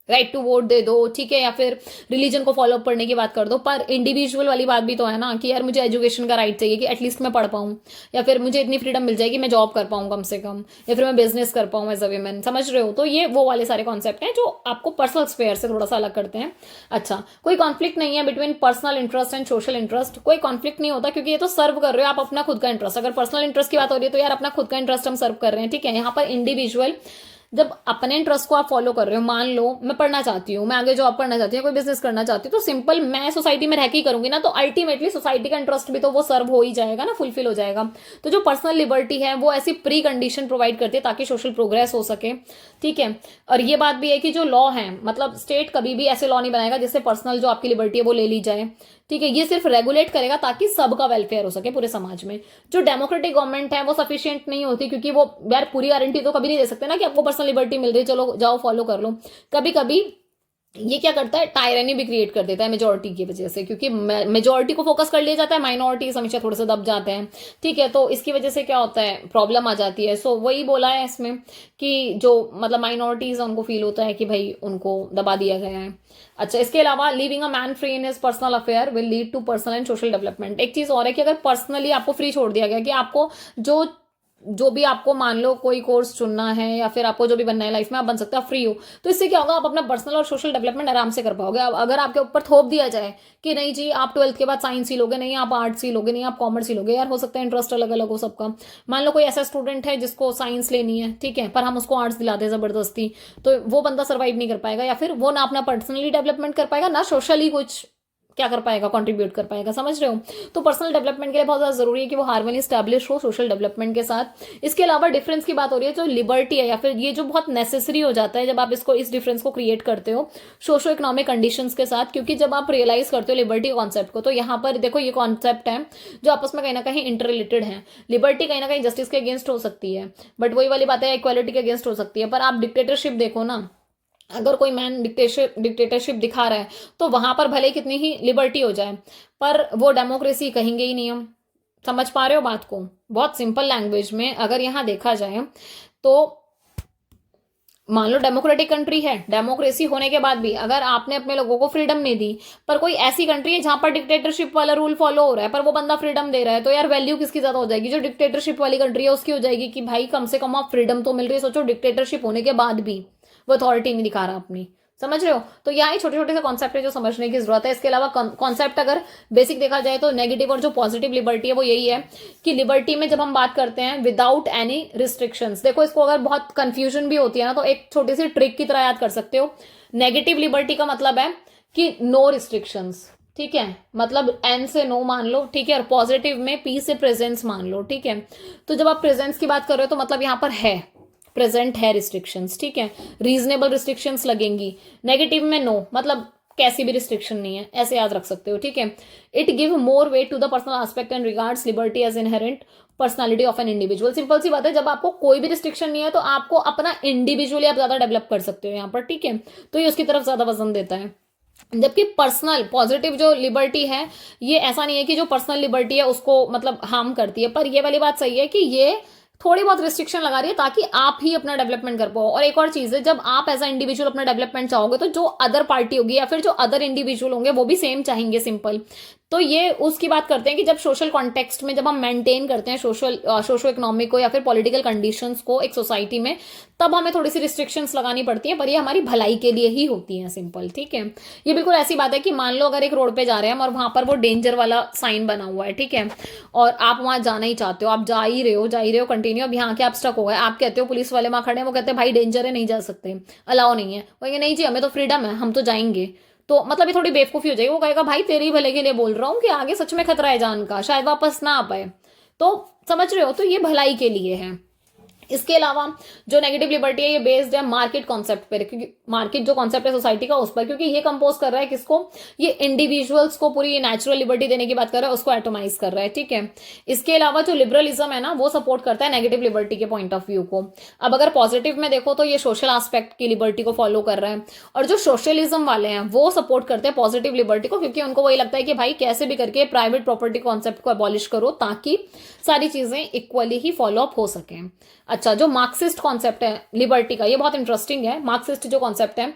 S1: राइट टू वोट दे दो, ठीक है, या फिर रिलीजन को फॉलो अप करने की बात कर दो, पर इंडिविजुअल वाली बात भी तो है ना कि यार मुझे एजुकेशन का राइट चाहिए कि एटलीस्ट मैं पढ़ पाऊं, या फिर मुझे इतनी फ्रीडम मिल जाए कि मैं जॉब कर पाऊं कम से कम, या फिर मैं बिजनेस कर पाऊं एज अ वीमेन। समझ रहे हो, तो ये वो वाले सारे कॉन्सेप्ट हैं जो आपको पर्सनल स्फेयर से थोड़ा सा अलग करते हैं। अच्छा, कोई कॉन्फ्लिक्ट नहीं है between personal interest and social interest, कोई कॉन्फ्लिक्ट नहीं होता क्योंकि ये तो सर्व कर रहे हो आप अपना खुद का इंटरेस्ट। अगर पर्सनल इंटरेस्ट की बात हो रही है तो यार अपना खुद का इंटरेस्ट हम सर्व कर रहे हैं। ठीक है, यहाँ पर इंडिविजुअल जब अपने इंटरेस्ट को आप फॉलो कर रहे हो, मान लो मैं पढ़ना चाहती हूँ, मैं आगे जॉब करना चाहती हूँ, कोई बिजनेस करना चाहती हूँ, तो सिंपल मैं सोसाइटी में रह के ही करूंगी ना, तो अल्टीमेटली सोसाइटी का इंटरेस्ट भी तो वो सर्व हो ही जाएगा ना, फुलफिल हो जाएगा। तो जो पर्सनल लिबर्टी है वो ऐसी प्री कंडीशन प्रोवाइड करती है ताकि सोशल प्रोग्रेस हो सके। ठीक है, और ये बात भी है कि जो लॉ है, मतलब स्टेट कभी भी ऐसे लॉ नहीं बनाएगा जिससे पर्सनल जो आपकी लिबर्टी है वो ले ली जाए। ठीक है, ये सिर्फ रेगुलेट करेगा ताकि सबका वेलफेयर हो सके पूरे समाज में। जो डेमोक्रेटिक गवर्नमेंट है वो सफिशिएंट नहीं होती क्योंकि वो यार पूरी गारंटी तो कभी नहीं दे सकते ना कि आपको पर्सनल लिबर्टी मिल रही है, चलो जाओ फॉलो कर लो। कभी कभी ये क्या करता है, टायरनी भी क्रिएट कर देता है मेजोरिटी की वजह से, क्योंकि मेजोरिटी को फोकस कर लिया जाता है, माइनॉरिटीज हमेशा थोड़े से दब जाते हैं। ठीक है, तो इसकी वजह से क्या होता है, प्रॉब्लम आ जाती है। सो वही बोला है इसमें कि जो मतलब माइनॉरिटीज उनको फील होता है कि भाई उनको दबा दिया गया है। अच्छा, इसके अलावा living a man free in his personal affair will lead to personal and social development. एक चीज और है कि अगर पर्सनली आपको फ्री छोड़ दिया गया कि आपको जो भी आपको मान लो कोई कोर्स चुनना है या फिर आपको जो भी बनना है लाइफ में आप बन सकते हो, फ्री हो, तो इससे क्या होगा, आप अपना पर्सनल और सोशल डेवलपमेंट आराम से कर पाओगे। अब अगर आपके ऊपर थोप दिया जाए कि नहीं जी आप 12th के बाद साइंस ही लोगे, नहीं आप आर्ट्स ही लोगे, नहीं आप कॉमर्स ही लोगे, यार हो सकता है इंटरेस्ट अलग अलग हो सबका। मान लो कोई ऐसा स्टूडेंट है जिसको साइंस लेनी है, ठीक है, पर हम उसको आर्ट्स दिलाते हैं जबरदस्ती, तो वो बंदा सर्वाइव नहीं कर पाएगा, या फिर वो ना अपना पर्सनली डेवलपमेंट कर पाएगा ना सोशली कुछ क्या कर पाएगा, कंट्रीब्यूट कर पाएगा, समझ रहे हो। तो पर्सनल डेवलपमेंट के लिए बहुत ज़्यादा जरूरी है कि वो हार्मनी स्टैब्लिश हो सोशल डेवलपमेंट के साथ। इसके अलावा डिफरेंस की बात हो रही है, जो लिबर्टी है या फिर ये जो बहुत नेसेसरी हो जाता है जब आप इसको इस डिफरेंस को क्रिएट करते हो सोशो इकोनॉमिक कंडीशंस के साथ, क्योंकि जब आप रियलाइज करते हो लिबर्टी कॉन्सेप्ट को, तो यहाँ पर देखो ये कॉन्सेप्ट है जो आपस में कहीं ना कहीं इंटर रिलेटेड है। लिबर्टी कहीं ना कहीं जस्टिस के अगेंस्ट हो सकती है, बट वही वाली बात है इक्वालिटी के अगेंस्ट हो सकती है। पर आप डिक्टेटरशिप देखो ना, अगर कोई मैन डिक्टेटरशिप दिखा रहा है तो वहां पर भले कितनी ही लिबर्टी हो जाए पर वो डेमोक्रेसी कहेंगे ही नहीं हम। समझ पा रहे हो बात को, बहुत सिंपल लैंग्वेज में अगर यहां देखा जाए तो मान लो डेमोक्रेटिक कंट्री है, डेमोक्रेसी होने के बाद भी अगर आपने अपने लोगों को फ्रीडम नहीं दी, पर कोई ऐसी कंट्री है जहां पर डिक्टेटरशिप वाला रूल फॉलो हो रहा है पर वो बंदा फ्रीडम दे रहा है, तो यार वैल्यू किसकी ज्यादा हो जाएगी, जो डिक्टेटरशिप वाली कंट्री है उसकी हो जाएगी कि भाई कम से कम आप फ्रीडम तो मिल रही है। सोचो डिक्टेटरशिप होने के बाद भी वो अथॉरिटी नहीं दिखा रहा अपनी, समझ रहे हो। तो यहाँ ही छोटे छोटे से कॉन्सेप्ट है जो समझने की जरूरत है। इसके अलावा कॉन्सेप्ट अगर बेसिक देखा जाए तो नेगेटिव और जो पॉजिटिव लिबर्टी है वो यही है कि लिबर्टी में जब हम बात करते हैं विदाउट एनी रिस्ट्रिक्शंस, देखो इसको अगर बहुत कंफ्यूजन भी होती है ना तो एक छोटी सी ट्रिक की तरह याद कर सकते हो। नेगेटिव लिबर्टी का मतलब है कि नो रिस्ट्रिक्शंस, ठीक है, मतलब एन से नो मान लो, ठीक है, और पॉजिटिव में पी से प्रेजेंस मान लो, ठीक है। तो जब आप प्रेजेंस की बात कर रहे हो तो मतलब यहाँ पर है, प्रेजेंट है रिस्ट्रिक्शंस, ठीक है, रीजनेबल रिस्ट्रिक्शंस लगेंगी। नेगेटिव में नो मतलब कैसी भी रिस्ट्रिक्शन नहीं है, ऐसे याद रख सकते हो, ठीक है। It give more weight to the personal aspect and regards liberty as inherent personality of an individual. Simple सी बात है, जब आपको कोई भी रिस्ट्रिक्शन नहीं है तो आपको अपना इंडिविजुअली आप ज्यादा डेवलप कर सकते हो यहाँ पर, ठीक है। तो ये उसकी तरफ ज्यादा वजन देता है। जबकि पर्सनल पॉजिटिव जो लिबर्टी है ये ऐसा नहीं है कि जो पर्सनल लिबर्टी है उसको मतलब हार्म करती है, पर ये वाली बात सही है कि ये थोड़ी बहुत रिस्ट्रिक्शन लगा रही है ताकि आप ही अपना डेवलपमेंट कर पाओ। और एक और चीज है, जब आप एज अ इंडिविजुअल अपना डेवलपमेंट चाहोगे तो जो अदर पार्टी होगी या फिर जो अदर इंडिविजुअल होंगे वो भी सेम चाहेंगे, सिंपल। तो ये उसकी बात करते हैं कि जब सोशल कॉन्टेक्स्ट में जब हम मेंटेन करते हैं सोशो इकोनॉमिक को या फिर पॉलिटिकल कंडीशंस को एक सोसाइटी में, तब हमें थोड़ी सी रिस्ट्रिक्शंस लगानी पड़ती हैं, पर ये हमारी भलाई के लिए ही होती हैं, सिंपल, ठीक है। ये बिल्कुल ऐसी बात है कि मान लो अगर एक रोड पे जा रहे हैं और वहां पर वो डेंजर वाला साइन बना हुआ है, ठीक है, और आप वहां जाना ही चाहते हो, आप जा ही रहे हो कंटिन्यू, अब यहाँ के आप स्टक हो गए, आप कहते हो पुलिस वाले वहां खड़े हैं, वो कहते हैं भाई डेंजर है नहीं जा सकते, अलाउ नहीं है, वो कहेंगे नहीं जी हमें तो फ्रीडम है हम तो जाएंगे। तो मतलब ये थोड़ी बेवकूफी हो जाएगी, वो कहेगा भाई तेरे ही भले के लिए बोल रहा हूँ कि आगे सच में खतरा है जान का, शायद वापस ना आ पाए। तो समझ रहे हो, तो ये भलाई के लिए है। इसके अलावा जो नेगेटिव लिबर्टी है ये बेस्ड है मार्केट कॉन्सेप्ट पर, क्योंकि मार्केट जो कॉन्सेप्ट है सोसाइटी का उस पर, क्योंकि ये कंपोज कर रहा है किसको, ये इंडिविजुअल्स को पूरी नेचुरल लिबर्टी देने की बात कर रहा है, उसको एटोमाइज कर रहा है, ठीक है। इसके अलावा जो लिबरलिज्म है ना वो सपोर्ट करता है नेगेटिव लिबर्टी के पॉइंट ऑफ व्यू को। अब अगर पॉजिटिव में देखो तो ये सोशल एस्पेक्ट की लिबर्टी को फॉलो कर रहा है, और जो सोशलिज्म वाले हैं वो सपोर्ट करते हैं पॉजिटिव लिबर्टी को, क्योंकि उनको वही लगता है कि भाई कैसे भी करके प्राइवेट प्रॉपर्टी कॉन्सेप्ट को अबॉलिश करो ताकि सारी चीजें इक्वली ही फॉलो अप हो सके। अच्छा, जो मार्क्सिस्ट कॉन्सेप्ट है लिबर्टी का ये बहुत इंटरेस्टिंग है। मार्क्सिस्ट जो कॉन्सेप्ट है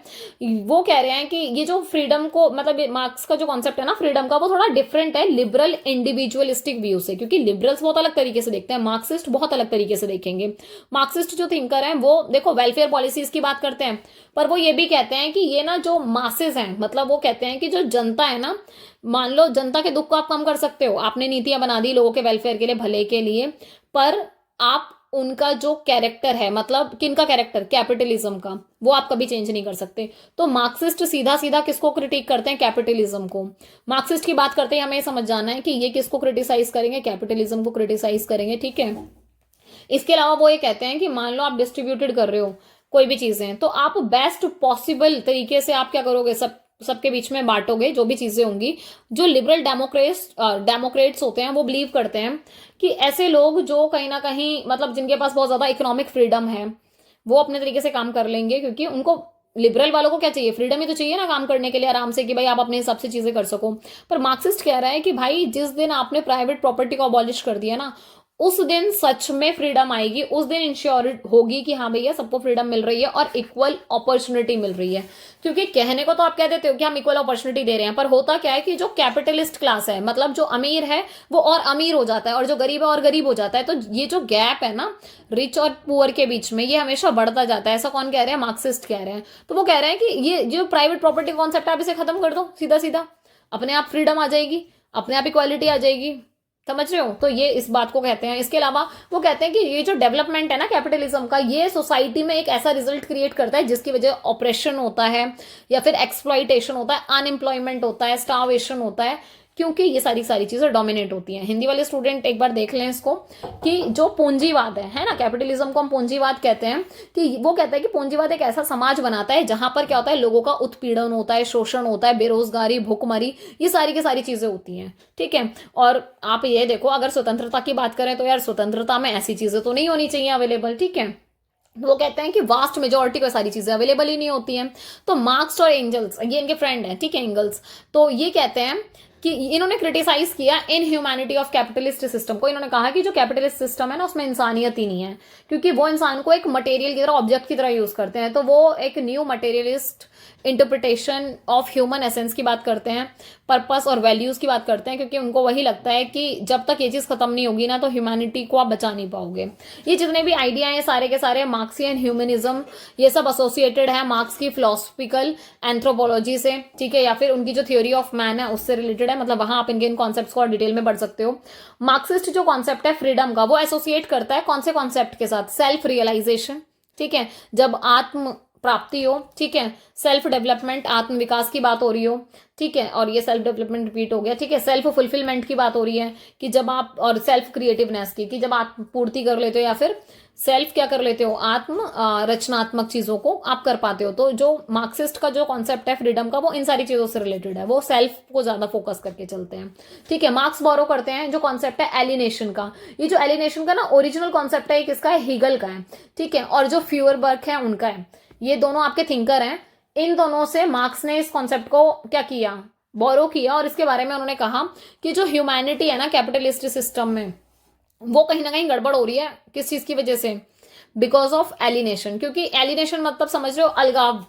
S1: वो कह रहे हैं कि ये जो फ्रीडम को मतलब मार्क्स का जो कॉन्सेप्ट है ना फ्रीडम का, वो थोड़ा डिफरेंट है लिबरल इंडिविजुअलिस्टिक व्यू से, क्योंकि लिबरल्स बहुत अलग तरीके से देखते हैं, मार्क्सिस्ट बहुत अलग तरीके से देखेंगे। मार्क्सिस्ट जो थिंकर हैं वो देखो वेलफेयर पॉलिसीज की बात करते हैं, पर वो ये भी कहते हैं कि ये ना जो मासेस हैं, मतलब वो कहते हैं कि जो जनता है ना, मान लो जनता के दुख को आप कम कर सकते हो, आपने नीतियां बना दी लोगों के वेलफेयर के लिए, भले के लिए, पर आप उनका जो कैरेक्टर है, मतलब किनका कैरेक्टर, कैपिटलिज्म का, वो आप कभी चेंज नहीं कर सकते। तो मार्क्सिस्ट सीधा सीधा किसको क्रिटिक करते हैं, कैपिटलिज्म को। मार्क्सिस्ट की बात करते हैं हमें समझ जाना है कि ये किसको क्रिटिसाइज करेंगे, कैपिटलिज्म को क्रिटिसाइज करेंगे, ठीक है। इसके अलावा वो ये कहते हैं कि मान लो आप डिस्ट्रीब्यूटेड कर रहे हो कोई भी चीजें, तो आप बेस्ट पॉसिबल तरीके से आप क्या करोगे, सबके बीच में बांटोगे जो भी चीजें होंगी। जो लिबरल डेमोक्रेट्स होते हैं वो बिलीव करते हैं कि ऐसे लोग जो कहीं ना कहीं मतलब जिनके पास बहुत ज्यादा इकोनॉमिक फ्रीडम है वो अपने तरीके से काम कर लेंगे, क्योंकि उनको लिबरल वालों को क्या चाहिए, फ्रीडम ही तो चाहिए ना काम करने के लिए आराम से, कि भाई आप अपने हिसाब से चीजें कर सको। पर मार्क्सिस्ट कह रहा है कि भाई जिस दिन आपने प्राइवेट प्रॉपर्टी को अबॉलिश कर दिया ना, उस दिन सच में फ्रीडम आएगी, उस दिन इंश्योर होगी कि हाँ भैया सबको फ्रीडम मिल रही है और इक्वल अपॉर्चुनिटी मिल रही है। क्योंकि कहने को तो आप कह देते हो कि हम इक्वल अपॉर्चुनिटी दे रहे हैं, पर होता क्या है कि जो कैपिटलिस्ट क्लास है, मतलब जो अमीर है वो और अमीर हो जाता है और जो गरीब है और गरीब हो जाता है। तो ये जो गैप है ना रिच और पुअर के बीच में, ये हमेशा बढ़ता जाता है। ऐसा कौन कह रहे हैं, मार्क्सिस्ट कह रहे हैं। तो वो कह रहे हैं कि ये जो प्राइवेट प्रॉपर्टी कॉन्सेप्ट है आप इसे खत्म कर दो, सीधा सीधा अपने आप फ्रीडम आ जाएगी, अपने आप इक्वालिटी आ जाएगी, समझ रहे हो? तो ये इस बात को कहते हैं। इसके अलावा वो कहते हैं कि ये जो डेवलपमेंट है ना कैपिटलिज्म का, ये सोसाइटी में एक ऐसा रिजल्ट क्रिएट करता है जिसकी वजह ऑपरेशन होता है या फिर एक्सप्लॉइटेशन होता है, अनएम्प्लॉयमेंट होता है, स्टारवेशन होता है, क्योंकि ये सारी सारी चीजें डोमिनेट होती हैं। हिंदी वाले स्टूडेंट एक बार देख लें इसको, कि जो पूंजीवाद है ना, कैपिटलिज्म को हम पूंजीवाद कहते हैं, कि वो कहता है कि पूंजीवाद एक ऐसा समाज बनाता है जहां पर क्या होता है, लोगों का उत्पीड़न होता है, शोषण होता है, बेरोजगारी, भूखमरी, ये सारी की सारी चीजें होती हैं। ठीक है। और आप ये देखो, अगर स्वतंत्रता की बात करें तो यार स्वतंत्रता में ऐसी चीजें तो नहीं होनी चाहिए अवेलेबल। ठीक है। वो कहते हैं कि वास्ट मेजोरिटी को सारी चीजें अवेलेबल ही नहीं होती हैं। तो मार्क्स और एंजल्स, ये इनके फ्रेंड है, ठीक है, एंगल्स, तो ये कहते हैं कि इन्होंने क्रिटिसाइज किया in humanity of capitalist system को। इन्होंने कहा कि जो कैपिटलिस्ट सिस्टम है ना, उसमें इंसानियत ही नहीं है, क्योंकि वो इंसान को एक मटेरियल की तरह, ऑब्जेक्ट की तरह यूज करते हैं। तो वो एक new materialist interpretation of human essence की बात करते हैं, पर्पस और वैल्यूज की बात करते हैं, क्योंकि उनको वही लगता है कि जब तक ये चीज खत्म नहीं होगी ना, तो ह्यूमैनिटी को आप बचा नहीं पाओगे। ये जितने भी आइडिया हैं सारे के सारे मार्क्सियन ह्यूमनिज्म, ये सब एसोसिएटेड है मार्क्स की फिलोसफिकल एंथ्रोपोलॉजी से, ठीक है, या फिर उनकी जो थ्योरी ऑफ मैन है उससे रिलेटेड है। मतलब वहां आप इनके इन कॉन्सेप्ट्स को और डिटेल में पढ़ सकते हो। मार्क्सिस्ट जो कॉन्सेप्ट है फ्रीडम का, वो एसोसिएट करता है कौन से कॉन्सेप्ट के साथ, सेल्फ रियलाइजेशन, ठीक है, जब आत्म प्राप्ति हो, ठीक है, सेल्फ डेवलपमेंट, आत्म विकास की बात हो रही हो, ठीक है, और ये सेल्फ डेवलपमेंट रिपीट हो गया, ठीक है, सेल्फ फुलफिलमेंट की बात हो रही है कि जब आप, और सेल्फ क्रिएटिवनेस की, कि जब आप पूर्ति कर लेते हो या फिर सेल्फ क्या कर लेते हो, आत्म रचनात्मक चीजों को आप कर पाते हो। तो जो मार्क्सिस्ट का जो कॉन्सेप्ट है फ्रीडम का, वो इन सारी चीजों से रिलेटेड है, वो सेल्फ को ज्यादा फोकस करके चलते हैं। ठीक है। मार्क्स बोरो करते हैं जो कॉन्सेप्ट है एलिनेशन का। ये जो एलिनेशन का ना ओरिजिनल कॉन्सेप्ट है, किसका है, हीगल का है, ठीक है, और जो फ्यूअरबर्ग है उनका है। ये दोनों आपके थिंकर हैं। इन दोनों से मार्क्स ने इस कॉन्सेप्ट को क्या किया, बोरो किया, और इसके बारे में उन्होंने कहा कि जो ह्यूमैनिटी है ना कैपिटलिस्ट सिस्टम में, वो कहीं ना कहीं गड़बड़ हो रही है। किस चीज की वजह से, बिकॉज ऑफ एलिनेशन। क्योंकि एलिनेशन मतलब समझ रहे हो, अलगाव,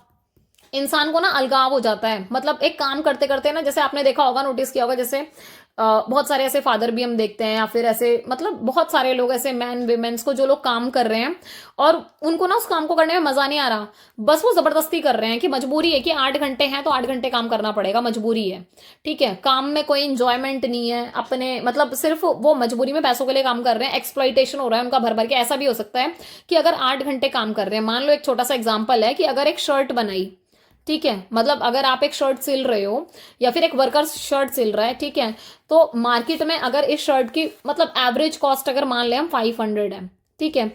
S1: इंसान को ना अलगाव हो जाता है। मतलब एक काम करते करते ना, जैसे आपने देखा होगा, नोटिस किया होगा, जैसे बहुत सारे ऐसे फादर भी हम देखते हैं, या फिर ऐसे मतलब बहुत सारे लोग ऐसे मैन विमेन्स को, जो लोग काम कर रहे हैं और उनको ना उस काम को करने में मजा नहीं आ रहा, बस वो जबरदस्ती कर रहे हैं कि मजबूरी है कि 8 घंटे हैं तो 8 घंटे काम करना पड़ेगा, मजबूरी है। ठीक है। काम में कोई इंजॉयमेंट नहीं है अपने, मतलब सिर्फ वो मजबूरी में पैसों के लिए काम कर रहे हैं, एक्सप्लॉइटेशन हो रहा है उनका भर भर के। ऐसा भी हो सकता है कि अगर 8 घंटे काम कर रहे हैं, मान लो एक छोटा सा एग्जाम्पल है कि अगर एक शर्ट बनाई, ठीक है, मतलब अगर आप एक शर्ट सिल रहे हो या फिर एक वर्कर शर्ट सिल रहा है, ठीक है, तो मार्केट में अगर इस शर्ट की मतलब एवरेज कॉस्ट अगर मान ले हम 500 है, ठीक है,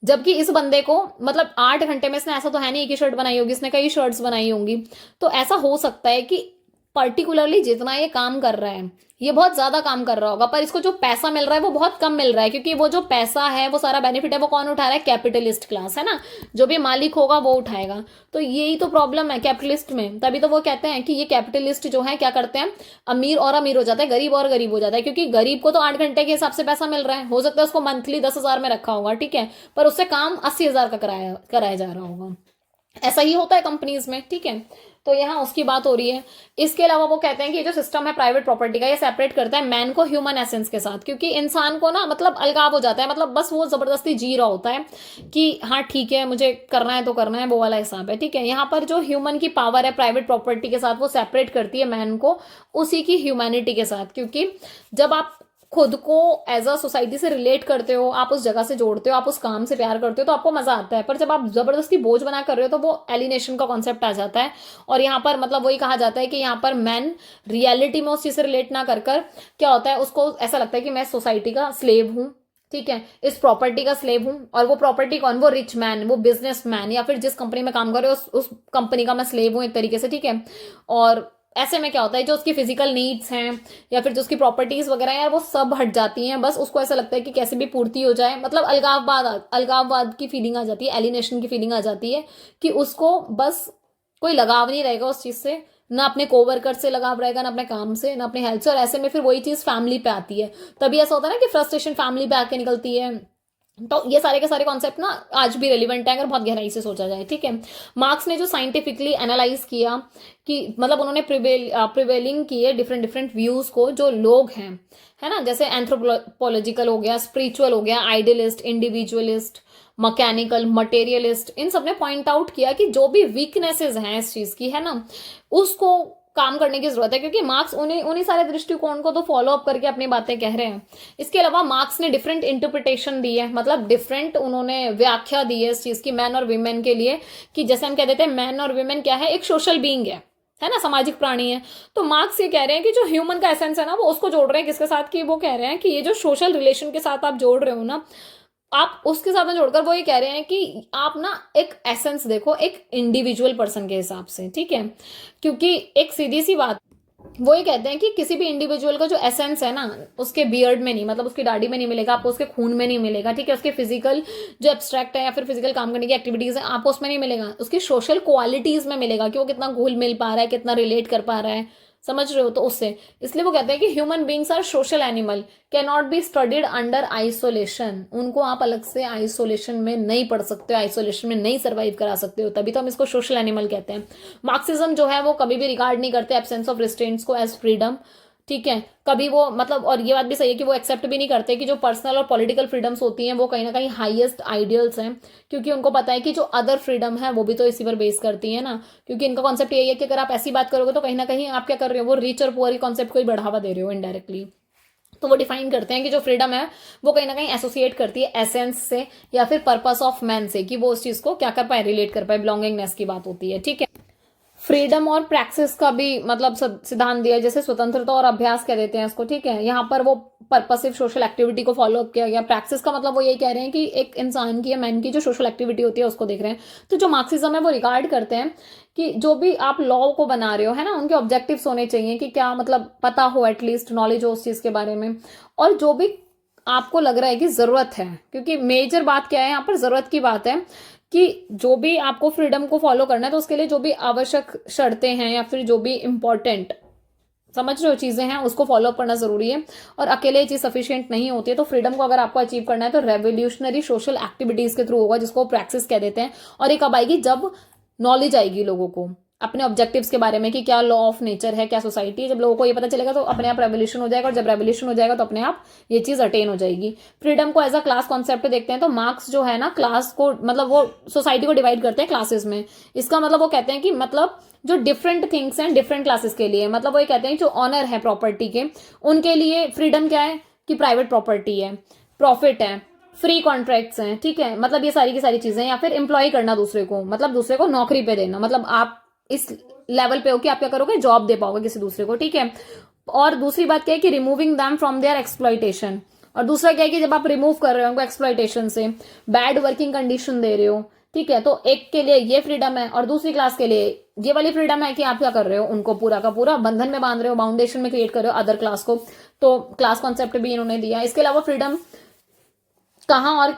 S1: जबकि इस बंदे को मतलब 8 घंटे में इसने, ऐसा तो है नहीं कि शर्ट बनाई होगी, इसने कई शर्ट्स बनाई होंगी। तो ऐसा हो सकता है कि पर्टिकुलरली जितना ये काम कर रहा है, ये बहुत ज्यादा काम कर रहा होगा, पर इसको जो पैसा मिल रहा है वो बहुत कम मिल रहा है, क्योंकि वो जो पैसा है, वो सारा बेनिफिट है, वो कौन उठा रहा है, कैपिटलिस्ट क्लास, है ना, जो भी मालिक होगा वो उठाएगा। तो यही तो प्रॉब्लम है कैपिटलिस्ट में। तभी तो वो कहते हैं कि ये कैपिटलिस्ट जो है क्या करते हैं, अमीर और अमीर हो जाता है, गरीब और गरीब हो जाता है, क्योंकि गरीब को तो 8 घंटे के हिसाब से पैसा मिल रहा है, हो सकता है उसको मंथली 10,000 में रखा होगा, ठीक है, पर उससे काम 80,000 का कराया जा रहा होगा। ऐसा ही होता है कंपनीज में, ठीक है। तो यहाँ उसकी बात हो रही है। इसके अलावा वो कहते हैं कि ये जो सिस्टम है प्राइवेट प्रॉपर्टी का, ये सेपरेट करता है मैन को ह्यूमन एसेंस के साथ, क्योंकि इंसान को ना मतलब अलगाव हो जाता है, मतलब बस वो जबरदस्ती जी रहा होता है कि हाँ ठीक है मुझे करना है तो करना है, वो वाला हिसाब है, ठीक है। यहाँ पर जो ह्यूमन की पावर है प्राइवेट प्रॉपर्टी के साथ, वो सेपरेट करती है मैन को उसी की ह्यूमैनिटी के साथ, क्योंकि जब आप खुद को एज अ सोसाइटी से रिलेट करते हो, आप उस जगह से जोड़ते हो, आप उस काम से प्यार करते हो, तो आपको मजा आता है। पर जब आप जबरदस्ती बोझ बना कर रहे हो, तो वो एलिनेशन का कॉन्सेप्ट आ जाता है। और यहाँ पर मतलब वही कहा जाता है कि यहाँ पर मैन रियलिटी में उस चीज से रिलेट ना कर क्या होता है, उसको ऐसा लगता है कि मैं सोसाइटी का स्लेव हूँ, ठीक है, इस प्रॉपर्टी का स्लेव हूं। और वो प्रॉपर्टी कौन, वो रिच मैन, वो बिजनेस मैन, या फिर जिस कंपनी में काम कर रहे हो उस कंपनी का मैं स्लेव हूं एक तरीके से, ठीक है। और ऐसे में क्या होता है, जो उसकी फिजिकल नीड्स हैं या फिर जो उसकी प्रॉपर्टीज वगैरह यार, वो सब हट जाती हैं। बस उसको ऐसा लगता है कि कैसे भी पूर्ति हो जाए, मतलब अलगाववाद की फीलिंग आ जाती है, एलिनेशन की फीलिंग आ जाती है कि उसको बस कोई लगाव नहीं रहेगा उस चीज से, ना अपने कोवर्कर से लगाव रहेगा, ना अपने काम से, ना अपने हेल्थ से। और ऐसे में फिर वही चीज फैमिली पे आती है। तभी ऐसा होता है ना कि फ्रस्ट्रेशन फैमिली पे आके निकलती है। तो ये सारे के सारे कॉन्सेप्ट ना आज भी रेलिवेंट है अगर बहुत गहराई से सोचा जाए, ठीक है। मार्क्स ने जो साइंटिफिकली एनालाइज किया कि मतलब उन्होंने प्रिवेलिंग किए डिफरेंट डिफरेंट व्यूज को, जो लोग हैं, है ना, जैसे एंथ्रोपोलॉजिकल हो गया, स्पिरिचुअल हो गया, आइडियलिस्ट, इंडिविजुअलिस्ट, मैकेनिकल, मटेरियलिस्ट, इन सब ने पॉइंट आउट किया कि जो भी वीकनेसेस हैं इस चीज की, है ना, उसको काम करने की जरूरत है, क्योंकि मार्क्स उन्हीं उन्हीं सारे दृष्टिकोण को तो फॉलो अप करके अपनी बातें कह रहे हैं। इसके अलावा मार्क्स ने डिफरेंट इंटरप्रिटेशन दी है, मतलब डिफरेंट उन्होंने व्याख्या दी है इस चीज की मैन और वीमेन के लिए, कि जैसे हम कह देते हैं मैन और वीमेन क्या है, एक सोशल बीइंग है ना, सामाजिक प्राणी है। तो मार्क्स ये कह रहे हैं कि जो ह्यूमन का एसेंस है ना, वो उसको जोड़ रहे हैं किसके साथ, कि वो कह रहे हैं कि ये जो सोशल रिलेशन के साथ आप जोड़ रहे हो ना, आप उसके साथ में जोड़कर वो ये कह रहे हैं कि आप ना एक एसेंस देखो एक इंडिविजुअल पर्सन के हिसाब से, ठीक है। क्योंकि एक सीधी सी बात, वो ये कहते हैं कि किसी भी इंडिविजुअल का जो एसेंस है ना, उसके बियर्ड में नहीं, मतलब उसकी दाढ़ी में नहीं मिलेगा आपको, उसके खून में नहीं मिलेगा, ठीक है। उसके फिजिकल जो एब्स्ट्रैक्ट है या फिर फिजिकल काम करने की एक्टिविटीज है आपको उसमें नहीं मिलेगा, उसकी सोशल क्वालिटीज में मिलेगा, कि वो कितना घुल मिल पा रहा है, कितना रिलेट कर पा रहा है, समझ रहे हो, तो उससे। इसलिए वो कहते हैं कि human beings are social animal, can not be studied under isolation. उनको आप अलग से आइसोलेशन में नहीं पढ़ सकते हो, आइसोलेशन में नहीं सर्वाइव करा सकते हो, तभी तो हम इसको सोशल एनिमल कहते हैं। मार्क्सिज्म जो है वो कभी भी रिगार्ड नहीं करते एब्सेंस ऑफ रिस्ट्रेंट्स को एज फ्रीडम, ठीक है। कभी वो मतलब, और ये बात भी सही है कि वो एक्सेप्ट भी नहीं करते कि जो पर्सनल और पॉलिटिकल फ्रीडम्स होती हैं वो कहीं ना कहीं हाईएस्ट आइडियल्स हैं, क्योंकि उनको पता है कि जो अदर फ्रीडम है वो भी तो इसी पर बेस करती है ना। क्योंकि इनका कॉन्सेप्ट यही है कि अगर आप ऐसी बात करोगे तो कहीं ना कहीं आप क्या कर रहे हो, वो रिच और पुअर कॉन्सेप्ट को ही बढ़ावा दे रहे हो इनडायरेक्टली। तो वो डिफाइन करते हैं कि जो फ्रीडम है वो कहीं ना कहीं एसोसिएट करती है एसेंस से या फिर पर्पस ऑफ मैन से, कि वो उस चीज को क्या कर पाए, रिलेट कर पाए, बिलोंगिंगनेस की बात होती है, ठीक है। फ्रीडम और प्रैक्टिस का भी मतलब सिद्धांत दिया है, जैसे स्वतंत्रता और अभ्यास कह देते हैं इसको, ठीक है। यहाँ पर वो पर्पसिव सोशल एक्टिविटी को फॉलो अप किया गया। प्रैक्टिस का मतलब वो यही कह रहे हैं कि एक इंसान की या मैन की जो सोशल एक्टिविटी होती है उसको देख रहे हैं। तो जो मार्क्सिज्म है वो रिगार्ड करते हैं कि जो भी आप लॉ को बना रहे हो है ना, उनके ऑब्जेक्टिव्स होने चाहिए, कि क्या मतलब पता हो, एटलीस्ट नॉलेज हो उस चीज के बारे में। और जो भी आपको लग रहा है कि जरूरत है, क्योंकि मेजर बात क्या है यहाँ पर, जरूरत की बात है, कि जो भी आपको फ्रीडम को फॉलो करना है तो उसके लिए जो भी आवश्यक शर्तें हैं या फिर जो भी इंपॉर्टेंट, समझ रहे हो, चीजें हैं उसको फॉलो अप करना जरूरी है। और अकेले ये चीज सफिशिएंट नहीं होती है। तो फ्रीडम को अगर आपको अचीव करना है तो रेवोल्यूशनरी सोशल एक्टिविटीज के थ्रू होगा, जिसको प्रैक्टिस कह देते हैं। और ये कब आएगी, जब नॉलेज आएगी लोगों को अपने ऑब्जेक्टिव्स के बारे में, कि क्या लॉ ऑफ नेचर है, क्या सोसाइटी है। जब लोगों को ये पता चलेगा तो अपने आप रेवोल्यूशन हो जाएगा, और जब रेवोल्यूशन हो जाएगा तो अपने आप ये चीज अटेन हो जाएगी। फ्रीडम को एज अ क्लास कॉन्सेप्ट देखते हैं तो मार्क्स जो है ना, क्लास को मतलब वो सोसाइटी को डिवाइड करते हैं क्लासेस में। इसका मतलब वो कहते हैं कि मतलब जो डिफरेंट थिंग्स हैं डिफरेंट क्लासेस के लिए, मतलब वो ये कहते हैं जो ऑनर है प्रॉपर्टी के, उनके लिए फ्रीडम क्या है, कि प्राइवेट प्रॉपर्टी है, प्रॉफिट है, फ्री कॉन्ट्रैक्ट्स हैं, ठीक है। मतलब ये सारी की सारी चीजें, या फिर एम्प्लॉय करना दूसरे को, मतलब दूसरे को नौकरी पे देना, मतलब आप इस लेवल पे हो कि आप क्या करोगे, जॉब दे पाओगे किसी दूसरे को, ठीक है। और दूसरी बात क्या है कि removing them from their exploitation. और दूसरा क्या है कि जब आप रिमूव कर रहे हो उनको एक्सप्लॉइटेशन से, बैड वर्किंग कंडीशन दे रहे हो, ठीक है। तो एक के लिए ये फ्रीडम है और दूसरी क्लास के लिए ये वाली फ्रीडम है कि आप क्या कर रहे हो, उनको पूरा का पूरा बंधन में बांध रहे हो, बाउंडेशन में क्रिएट कर रहे हो अदर क्लास को। तो क्लास कॉन्सेप्ट भी इन्होंने दिया। इसके अलावा फ्रीडम कहाँ और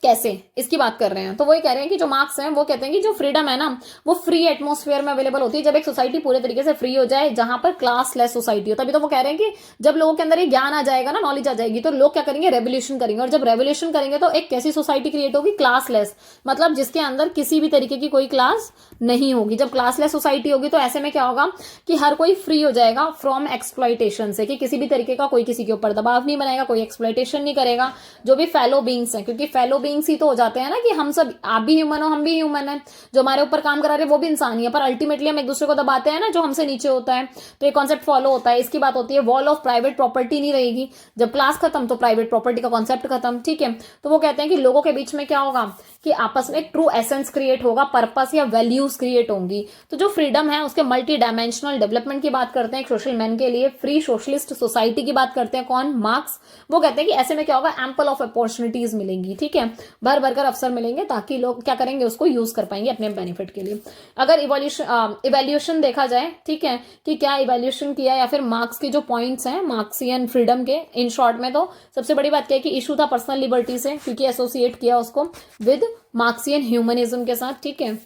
S1: कैसे, इसकी बात कर रहे हैं। तो वो ये कह रहे हैं कि जो मार्क्स हैं वो कहते हैं कि जो फ्रीडम है ना, वो फ्री एटमॉस्फेयर में अवेलेबल होती है जब एक सोसाइटी पूरे तरीके से फ्री हो जाए, जहां पर क्लास लेस सोसाइटी हो। तभी तो वो कह रहे हैं कि जब लोगों के अंदर ये ज्ञान आ जाएगा ना, नॉलेज आ जाएगी, तो लोग क्या करेंगे, रेवोल्यूशन करेंगे। और जब रेवोल्यूशन करेंगे तो एक कैसी सोसाइटी क्रिएट होगी, क्लास लेस, मतलब जिसके अंदर किसी भी तरीके की कोई क्लास नहीं होगी। जब क्लास लेस सोसाइटी होगी तो ऐसे में क्या होगा कि हर कोई फ्री हो जाएगा फ्रॉम एक्सप्लॉइटेशन से, कि किसी भी तरीके का कोई किसी के ऊपर दबाव नहीं बनाएगा, कोई एक्सप्लॉइटेशन नहीं करेगा। जो भी फेलो बींग्स हैं, क्योंकि फेलो बींग्स ही तो हो जाते हैं ना, कि हम सब, आप भी ह्यूमन हो हम भी ह्यूमन है, जो हमारे ऊपर काम करा रहे वो भी इंसान ही है, पर अल्टीमेटली हम एक दूसरे को दबाते हैं ना, जो हमसे नीचे होता है। तो ये कॉन्सेप्ट फॉलो होता है। इसकी बात होती है वॉल ऑफ प्राइवेट प्रॉपर्टी नहीं रहेगी। जब क्लास खत्म तो प्राइवेट प्रॉपर्टी का कॉन्सेप्ट खत्म, ठीक है। तो वो कहते हैं कि लोगों के बीच में क्या होगा कि आपस में एक ट्रू एसेंस क्रिएट होगा, पर्पस या वैल्यूज क्रिएट होंगी। तो जो फ्रीडम है उसके मल्टी डायमेंशनल डेवलपमेंट की बात करते हैं एक सोशल मैन के लिए। फ्री सोशलिस्ट सोसाइटी की बात करते हैं कौन, मार्क्स। वो कहते हैं कि ऐसे में क्या होगा, एम्पल ऑफ अपॉर्चुनिटीज मिलेंगी, ठीक है, भर भर कर अवसर मिलेंगे, ताकि लोग क्या करेंगे, उसको यूज कर पाएंगे अपने बेनिफिट के लिए। अगर इवैल्यूएशन देखा जाए, ठीक है, कि क्या इवैल्यूएशन किया या फिर मार्क्स के जो पॉइंट्स हैं मार्क्सियन फ्रीडम के, इन शॉर्ट में तो सबसे बड़ी बात क्या है कि इशू था पर्सनल लिबर्टी से, क्योंकि एसोसिएट किया उसको विद मार्क्सियन ह्यूमनिज्म के साथ, ठीक है।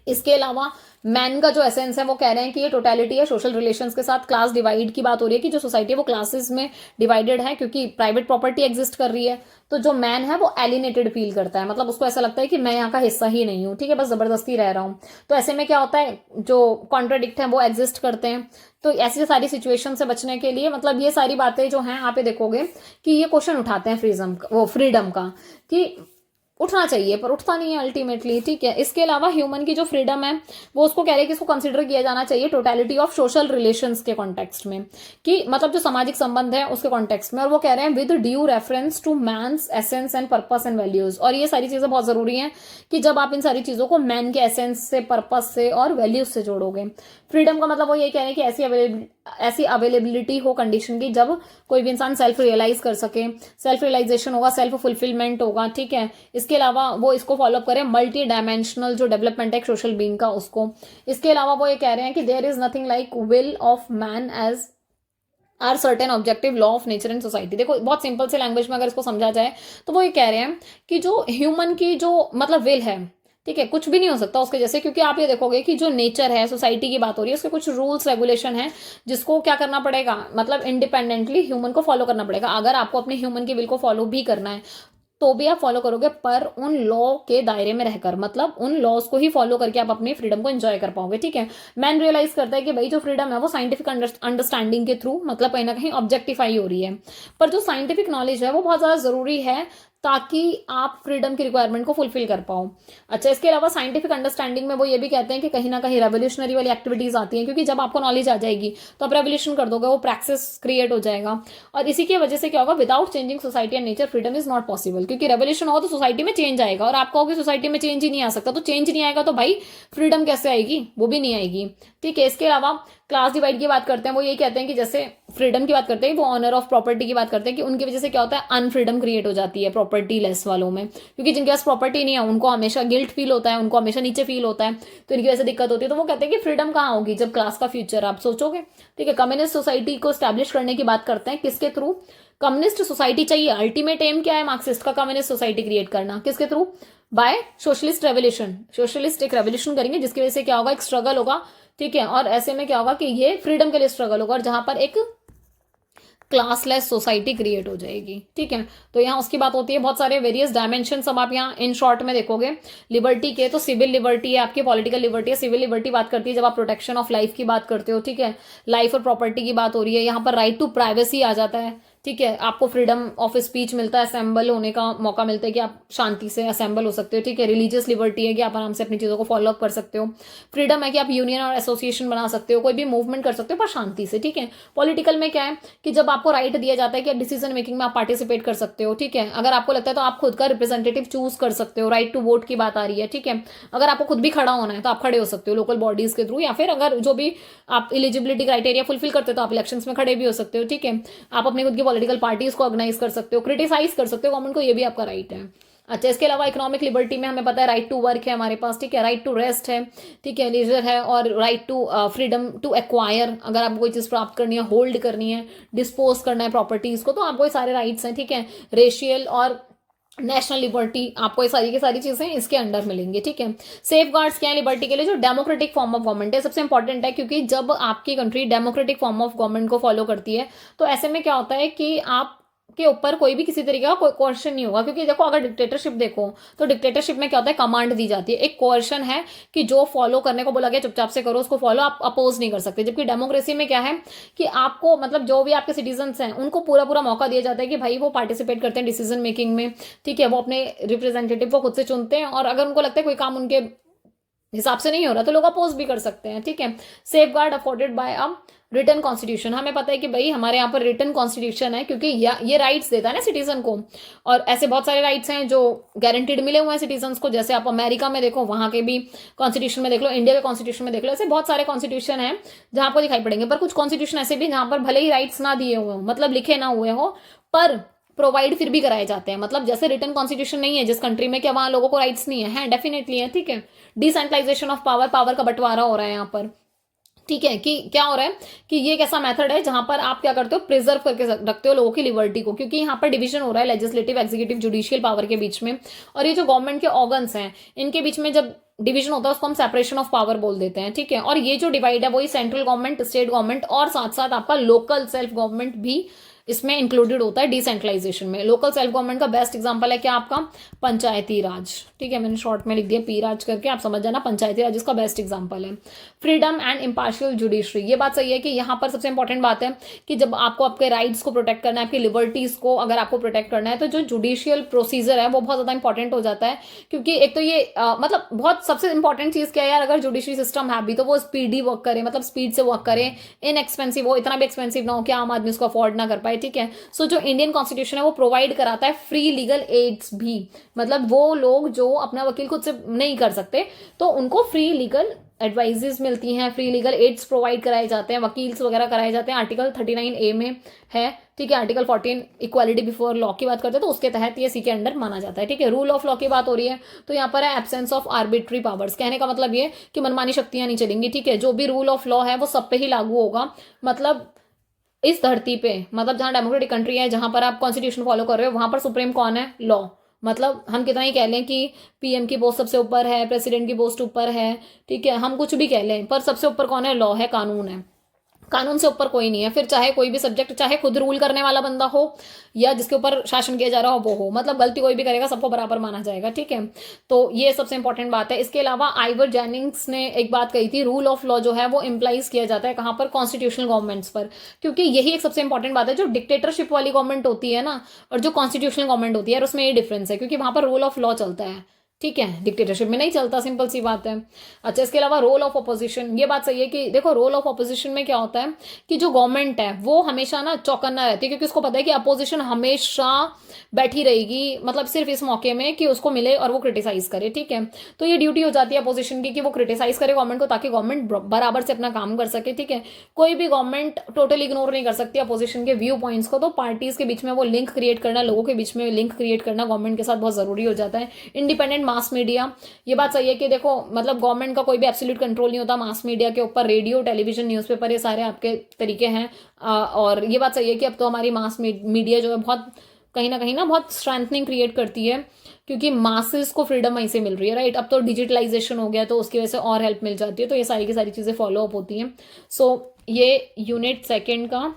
S1: इसके अलावा मैन का जो एसेंस है वो कह रहे हैं कि ये टोटलिटी है सोशल रिलेशंस के साथ। क्लास डिवाइड की बात हो रही है कि जो सोसाइटी है वो क्लासेस में डिवाइडेड है, क्योंकि प्राइवेट प्रॉपर्टी एग्जिस्ट कर रही है। तो जो मैन है वो एलिनेटेड फील करता है, मतलब उसको ऐसा लगता है कि मैं यहाँ का हिस्सा ही नहीं हूँ, ठीक है, बस जबरदस्ती रह रहा हूँ। तो ऐसे में क्या होता है, जो कॉन्ट्राडिक्ट है वो एग्जिस्ट करते हैं। तो ऐसी सारी सिचुएशन से बचने के लिए, मतलब ये सारी बातें जो हैं आप देखोगे कि ये क्वेश्चन उठाते हैं फ्रीडम का, कि उठना चाहिए पर उठता नहीं है अल्टीमेटली, ठीक है। इसके अलावा ह्यूमन की जो फ्रीडम है वो उसको कह रहे हैं कि इसको कंसिडर किया जाना चाहिए टोटलिटी ऑफ सोशल रिलेशंस के कॉन्टेक्स्ट में, कि मतलब जो सामाजिक संबंध है उसके कॉन्टेक्स्ट में, और वो कह रहे हैं with due reference to man's essence and purpose and values. और ये सारी चीजें बहुत जरूरी हैं कि जब आप इन सारी चीजों को मैन के एसेंस से, पर्पस से और वैल्यूज से जोड़ोगे। फ्रीडम का मतलब वो ये कह रहे हैं कि ऐसी अवेलेबिलिटी हो कंडीशन की जब कोई भी इंसान सेल्फ रियलाइज कर सके, सेल्फ रियलाइजेशन होगा, सेल्फ फुलफिलमेंट होगा, ठीक है। इसके अलावा वो इसको फॉलो करें मल्टी डायमेंशनल जो डेवलपमेंट है सोशल बीइंग का, उसको। इसके अलावा वो ये कह रहे हैं कि there is nothing like will of man as are certain objective law of nature and society. देखो बहुत सिंपल से लैंग्वेज में अगर इसको समझा जाए तो वो ये कह रहे हैं कि जो ह्यूमन की जो मतलब विल है, ठीक है, कुछ भी नहीं हो सकता उसके जैसे, क्योंकि आप ये देखोगे कि जो नेचर है, सोसाइटी की बात हो रही है, उसके कुछ रूल्स रेगुलेशन है जिसको क्या करना पड़ेगा, मतलब इंडिपेंडेंटली ह्यूमन को फॉलो करना पड़ेगा। अगर आपको अपने ह्यूमन की विल को फॉलो भी करना है तो भी आप फॉलो करोगे, पर उन लॉ के दायरे में रहकर, मतलब उन लॉज को ही फॉलो करके आप अपनी फ्रीडम को एंजॉय कर पाओगे, ठीक है। मैन रियलाइज करता है कि भाई जो फ्रीडम है वो साइंटिफिक अंडरस्टैंडिंग के थ्रू मतलब कहीं ना कहीं ऑब्जेक्टिफाई हो रही है, पर जो साइंटिफिक नॉलेज है वो बहुत ज्यादा जरूरी है ताकि आप फ्रीडम की रिक्वायरमेंट को फुलफिल कर पाओ। अच्छा, इसके अलावा साइंटिफिक अंडरस्टैंडिंग में वो ये भी कहते हैं कि कहीं ना कहीं रेवोल्यूशनरी वाली एक्टिविटीज आती हैं, क्योंकि जब आपको नॉलेज आ जाएगी तो आप रेवोल्यूशन कर दोगे, वो प्रैक्टिस क्रिएट हो जाएगा, और इसी की वजह से क्या होगा, without changing society and nature freedom is not possible. क्योंकि रेवोल्यूशन होगा तो सोसाइटी में चेंज आएगा, और आप कहोगे सोसाइटी में चेंज ही नहीं आ सकता, तो चेंज नहीं आएगा तो भाई फ्रीडम कैसे आएगी, वो भी नहीं आएगी, ठीक है। इसके अलावा क्लास डिवाइड की बात करते हैं, वो यही कहते हैं कि जैसे फ्रीडम की बात करते हैं वो ऑनर ऑफ प्रॉपर्टी की बात करते हैं कि उनकी वजह से क्या होता है, अनफ्रीडम क्रिएट हो जाती है प्रॉपर्टी लेस वालों में, क्योंकि जिनके पास प्रॉपर्टी नहीं है उनको हमेशा गिल्ट फील होता है, उनको हमेशा नीचे फील होता है, तो इनकी वजह से दिक्कत होती है। तो वो कहते हैं कि फ्रीडम कहाँ होगी जब क्लास का फ्यूचर आप सोचोगे, ठीक है। कम्युनिस्ट सोसाइटी को स्टैब्लिश करने की बात करते हैं, किसके थ्रू, कम्युनिस्ट सोसाइटी चाहिए। अल्टीमेट एम क्या है मार्क्सिस्ट का, कम्युनिस्ट सोसाइटी क्रिएट करना, किसके through, by socialist revolution. Socialist एक रेवोल्यूशन करेंगे जिसकी वजह से क्या होगा, एक स्ट्रगल होगा, ठीक है। और ऐसे में क्या होगा कि ये फ्रीडम के लिए स्ट्रगल होगा, और जहां पर एक क्लासलेस सोसाइटी क्रिएट हो जाएगी, ठीक है। तो यहाँ उसकी बात होती है, बहुत सारे वेरियस डायमेंशन सब आप यहाँ इन शॉर्ट में देखोगे लिबर्टी के। तो सिविल लिबर्टी है आपकी, पॉलिटिकल लिबर्टी है। सिविल लिबर्टी बात करती है जब आप प्रोटेक्शन ऑफ लाइफ की बात करते हो, ठीक है, लाइफ और प्रॉपर्टी की बात हो रही है। यहाँ पर राइट टू प्राइवेसी आ जाता है, ठीक है। आपको फ्रीडम ऑफ स्पीच मिलता है, असेंबल होने का मौका मिलता है कि आप शांति से असेंबल हो सकते हो, ठीक है। रिलीजियस लिबर्टी है कि आप आराम से अपनी चीजों को फॉलो अप कर सकते हो। फ्रीडम है कि आप यूनियन और एसोसिएशन बना सकते हो, कोई भी मूवमेंट कर सकते हो पर शांति से, ठीक है। पॉलिटिकल में क्या है कि जब आपको राइट दिया जाता है कि डिसीजन मेकिंग में आप पार्टिसिपेट कर सकते हो, ठीक है। अगर आपको लगता है तो आप खुद का रिप्रेजेंटेटिव चूज कर सकते हो, राइट टू वोट की बात आ रही है, ठीक है। अगर आपको खुद भी खड़ा होना है तो आप खड़े हो सकते हो लोकल बॉडीज के थ्रू, या फिर अगर जो भी आप एलिजिबिलिटी क्राइटेरिया फुलफिल करते हो तो आप इलेक्शंस में खड़े भी हो सकते हो, ठीक है। आप अपनी खुद की पॉलिटिकल पार्टीज को ऑर्गेनाइज कर सकते हो, क्रिटिसाइज कर सकते हो गवर्नमेंट को, ये भी आपका राइट है। अच्छा, इसके अलावा इकोनॉमिक लिबर्टी में हमें पता है राइट टू वर्क है हमारे पास, ठीक है, राइट टू रेस्ट है, ठीक है, लीजर है, और right to freedom to acquire, अगर आपको कोई चीज प्राप्त करनी है, होल्ड करनी है, डिस्पोज करना है प्रॉपर्टीज को, तो आपको ये सारे राइट्स हैं, ठीक है। रेशियल और नेशनल लिबर्टी, आपको ये सारी की सारी चीजें इसके अंडर मिलेंगी, ठीक है। सेफ गार्ड्स क्या है लिबर्टी के लिए, जो डेमोक्रेटिक फॉर्म ऑफ गवर्नमेंट है, सबसे इंपॉर्टेंट है, क्योंकि जब आपकी country democratic form of government को फॉलो करती है तो ऐसे में क्या होता है कि आप के ऊपर कोई भी किसी तरीके का कोई क्वेश्चन नहीं होगा। क्योंकि देखो अगर डिक्टेटरशिप देखो तो डिक्टेटरशिप में क्या होता है, कमांड दी जाती है, एक कोएर्शन है कि जो फॉलो करने को बोला गया चुपचाप से करो, उसको फॉलो आप अपोज नहीं कर सकते। जबकि डेमोक्रेसी में क्या है कि आपको मतलब जो भी आपके सिटीजन्स हैं उनको पूरा पूरा मौका दिया जाता है कि भाई वो पार्टिसिपेट करते हैं डिसीजन मेकिंग में, ठीक है, वो अपने रिप्रेजेंटेटिव को खुद से चुनते हैं, और अगर उनको लगता है कोई काम उनके हिसाब से नहीं हो रहा तो लोग अपोज भी कर सकते हैं, ठीक है। सेफ गार्ड अफोर्डेड बाय अ रिटर्न कॉन्स्टिट्यूशन, हमें पता है कि भाई हमारे यहाँ पर रिटर्न कॉन्स्टिट्यूशन है, क्योंकि ये राइट्स देता है ना सिटीजन को, और ऐसे बहुत सारे राइट्स हैं जो गारंटीड मिले हुए हैं सिटीजन्स को। जैसे आप अमेरिका में देखो, वहां के भी कॉन्स्टिट्यूशन में देख लो, इंडिया के कॉन्स्टिट्यूशन में देख लो, ऐसे बहुत सारे कॉन्स्टिट्यूशन है जहां आपको दिखाई पड़ेंगे। पर कुछ कॉन्स्टिट्यूशन ऐसे भी जहां पर भले ही राइट्स ना दिए हुए हो, मतलब लिखे ना हुए हो, पर प्रोवाइड फिर भी कराए जाते हैं। मतलब जैसे रिटर्न कॉन्स्टिट्यूशन नहीं है जिस कंट्री में, क्या वहां लोगों को राइट्स नहीं है डेफिनेटली है, ठीक है। डिसेंट्रलाइजेशन ऑफ पावर, पावर का बंटवारा हो रहा है यहाँ पर, ठीक है। कि क्या हो रहा है कि ये एक ऐसा मेथड है जहां पर आप क्या करते हो, प्रिजर्व करके रखते हो लोगों की लिबर्टी को, क्योंकि यहाँ पर डिवीजन हो रहा है लेजिस्लेटिव, एग्जीक्यूटिव, जुडिशियल पावर के बीच में, और ये जो गवर्नमेंट के ऑर्गन्स हैं इनके बीच में जब डिवीजन होता है उसको हम सेपरेशन ऑफ पावर बोल देते हैं, ठीक है। और ये जो डिवाइड है वही सेंट्रल गवर्नमेंट, स्टेट गवर्नमेंट और साथ साथ आपका लोकल सेल्फ गवर्नमेंट भी इसमें इंक्लूडेड होता है डिसेंट्रलाइजेशन में। लोकल सेल्फ गवर्नमेंट का बेस्ट एग्जांपल है क्या आपका, पंचायती राज। ठीक है, मैंने शॉर्ट में लिख दिया पी राज करके, आप समझ जाना, पंचायती राज इसका बेस्ट एग्जांपल है। फ्रीडम एंड इम्पार्शियल जुडिशरी, ये बात सही है कि यहाँ पर सबसे इंपॉर्टेंट बात है कि जब आपको आपके राइट्स को प्रोटेक्ट करना है, आपकी लिबर्टीज को अगर आपको प्रोटेक्ट करना है, तो जो जुडिशियल प्रोसीजर है वो बहुत ज्यादा इंपॉर्टेंट हो जाता है। क्योंकि एक तो ये मतलब बहुत सबसे इंपॉर्टेंट चीज क्या है यार, अगर जुडिशरी सिस्टम है भी तो वो स्पीडी वर्क करे, मतलब स्पीड से वर्क करे, इनएक्सपेंसिव हो, इतना भी एक्सपेंसिव ना हो कि आम आदमी उसको अफोर्ड ना कर पाए। ठीक है, सो जो इंडियन कॉन्स्टिट्यूशन है वो प्रोवाइड कराता है फ्री लीगल एड्स भी, मतलब वो लोग जो अपना वकील खुद से नहीं कर सकते तो उनको फ्री लीगल एडवाइजेस मिलती हैं, फ्री लीगल एड्स प्रोवाइड कराए जाते हैं, वकील्स वगैरह कराए जाते हैं। आर्टिकल 39A में है। ठीक है, आर्टिकल 14 इक्वालिटी बिफोर लॉ की बात करते हैं तो उसके तहत ये सी के अंडर माना जाता है। ठीक है, रूल ऑफ लॉ की बात हो रही है तो यहाँ पर है एब्सेंस ऑफ आर्बिट्री पावर्स। कहने का मतलब ये कि मनमानी शक्तियां नहीं चलेंगी। ठीक है, जो भी रूल ऑफ लॉ है वो सब पे ही लागू होगा, मतलब इस धरती पे, मतलब जहां डेमोक्रेटिक कंट्री है, जहां पर आप कॉन्स्टिट्यूशन फॉलो कर रहे हो, वहां पर सुप्रीम कौन है, लॉ। मतलब हम कितना ही कह लें कि पीएम की पोस्ट सबसे ऊपर है, प्रेसिडेंट की पोस्ट ऊपर है, ठीक है, हम कुछ भी कह लें, पर सबसे ऊपर कौन है, लॉ है, कानून है। कानून से ऊपर कोई नहीं है। फिर चाहे कोई भी सब्जेक्ट, चाहे खुद रूल करने वाला बंदा हो या जिसके ऊपर शासन किया जा रहा हो वो हो, मतलब गलती कोई भी करेगा सबको बराबर माना जाएगा। ठीक है, तो ये सबसे इंपॉर्टेंट बात है। इसके अलावा आइवर जेनिंग्स ने एक बात कही थी, रूल ऑफ लॉ जो है वो इम्प्लाइज किया जाता है कहाँ पर, कॉन्स्टिट्यूशनल गवर्नमेंट्स पर। क्योंकि यही एक सबसे इंपॉर्टेंट बात है, जो डिक्टेटरशिप वाली गवर्नमेंट होती है ना और जो कॉन्स्टिट्यूशनल गवर्नमेंट होती है, उसमें ये डिफरेंस है, क्योंकि वहां पर रूल ऑफ लॉ चलता है। ठीक है, डिक्टेटरशिप में नहीं चलता, सिंपल सी बात है। अच्छा, इसके अलावा रोल ऑफ अपोजिशन, ये बात सही है कि देखो रोल ऑफ अपोजिशन में क्या होता है कि जो गवर्नमेंट है वो हमेशा ना चौकन्ना रहती है, क्योंकि उसको पता है कि अपोजिशन हमेशा बैठी रहेगी, मतलब सिर्फ इस मौके में कि उसको मिले और वो क्रिटिसाइज करे। ठीक है, तो ये ड्यूटी हो जाती है अपोजिशन की कि वो क्रिटिसाइज करे गवर्नमेंट को, ताकि गवर्नमेंट बराबर से अपना काम कर सके। ठीक है, कोई भी गवर्नमेंट टोटली इग्नोर नहीं कर सकती अपोजिशन के व्यू पॉइंट्स को, तो पार्टीज के बीच में वो लिंक क्रिएट करना, लोगों के बीच में लिंक क्रिएट करना गवर्नमेंट के साथ बहुत जरूरी हो जाता है। इंडिपेंडेंट मास मीडिया, ये बात सही है कि देखो मतलब गवर्नमेंट का कोई भी एब्सोल्यूट कंट्रोल नहीं होता मास मीडिया के ऊपर, रेडियो, टेलीविजन, न्यूज़पेपर, ये सारे आपके तरीके हैं। और ये बात सही है कि अब तो हमारी मास मीडिया जो है बहुत कहीं ना बहुत स्ट्रेंथनिंग क्रिएट करती है, क्योंकि मासेस को फ्रीडम वहीं से मिल रही है। राइट, अब तो डिजिटलाइजेशन हो गया तो उसकी वजह से और हेल्प मिल जाती है, तो ये सारी की सारी चीज़ें फॉलो अप होती हैं। सो ये यूनिट सेकेंड का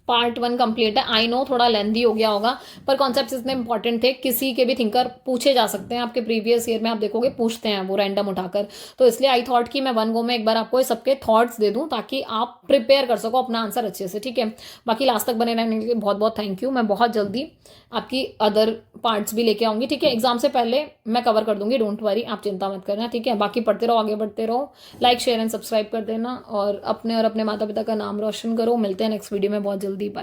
S1: पार्ट 1 कंप्लीट है। आई नो थोड़ा लेंदी हो गया होगा, पर कॉन्सेप्ट्स इतने इंपॉर्टेंट थे, किसी के भी थिंकर पूछे जा सकते हैं। आपके प्रीवियस ईयर में आप देखोगे पूछते हैं वो रैंडम उठाकर, तो इसलिए आई थॉट कि मैं वन गो में एक बार आपको सबके थॉट्स दे दूं ताकि आप प्रिपेयर कर सको अपना आंसर अच्छे से। ठीक है, बाकी लास्ट तक बने रहने के लिए बहुत बहुत थैंक यू। मैं बहुत जल्दी आपकी अदर पार्ट्स भी लेके आऊंगी। ठीक है, एग्जाम से पहले मैं कवर कर दूंगी, डोंट वरी, आप चिंता मत करना। ठीक है, बाकी पढ़ते रहो, आगे बढ़ते रहो, लाइक शेयर एंड सब्सक्राइब कर देना और अपने माता पिता का नाम रोशन करो। मिलते हैं नेक्स्ट वीडियो में बहुत जल्दी। बाय।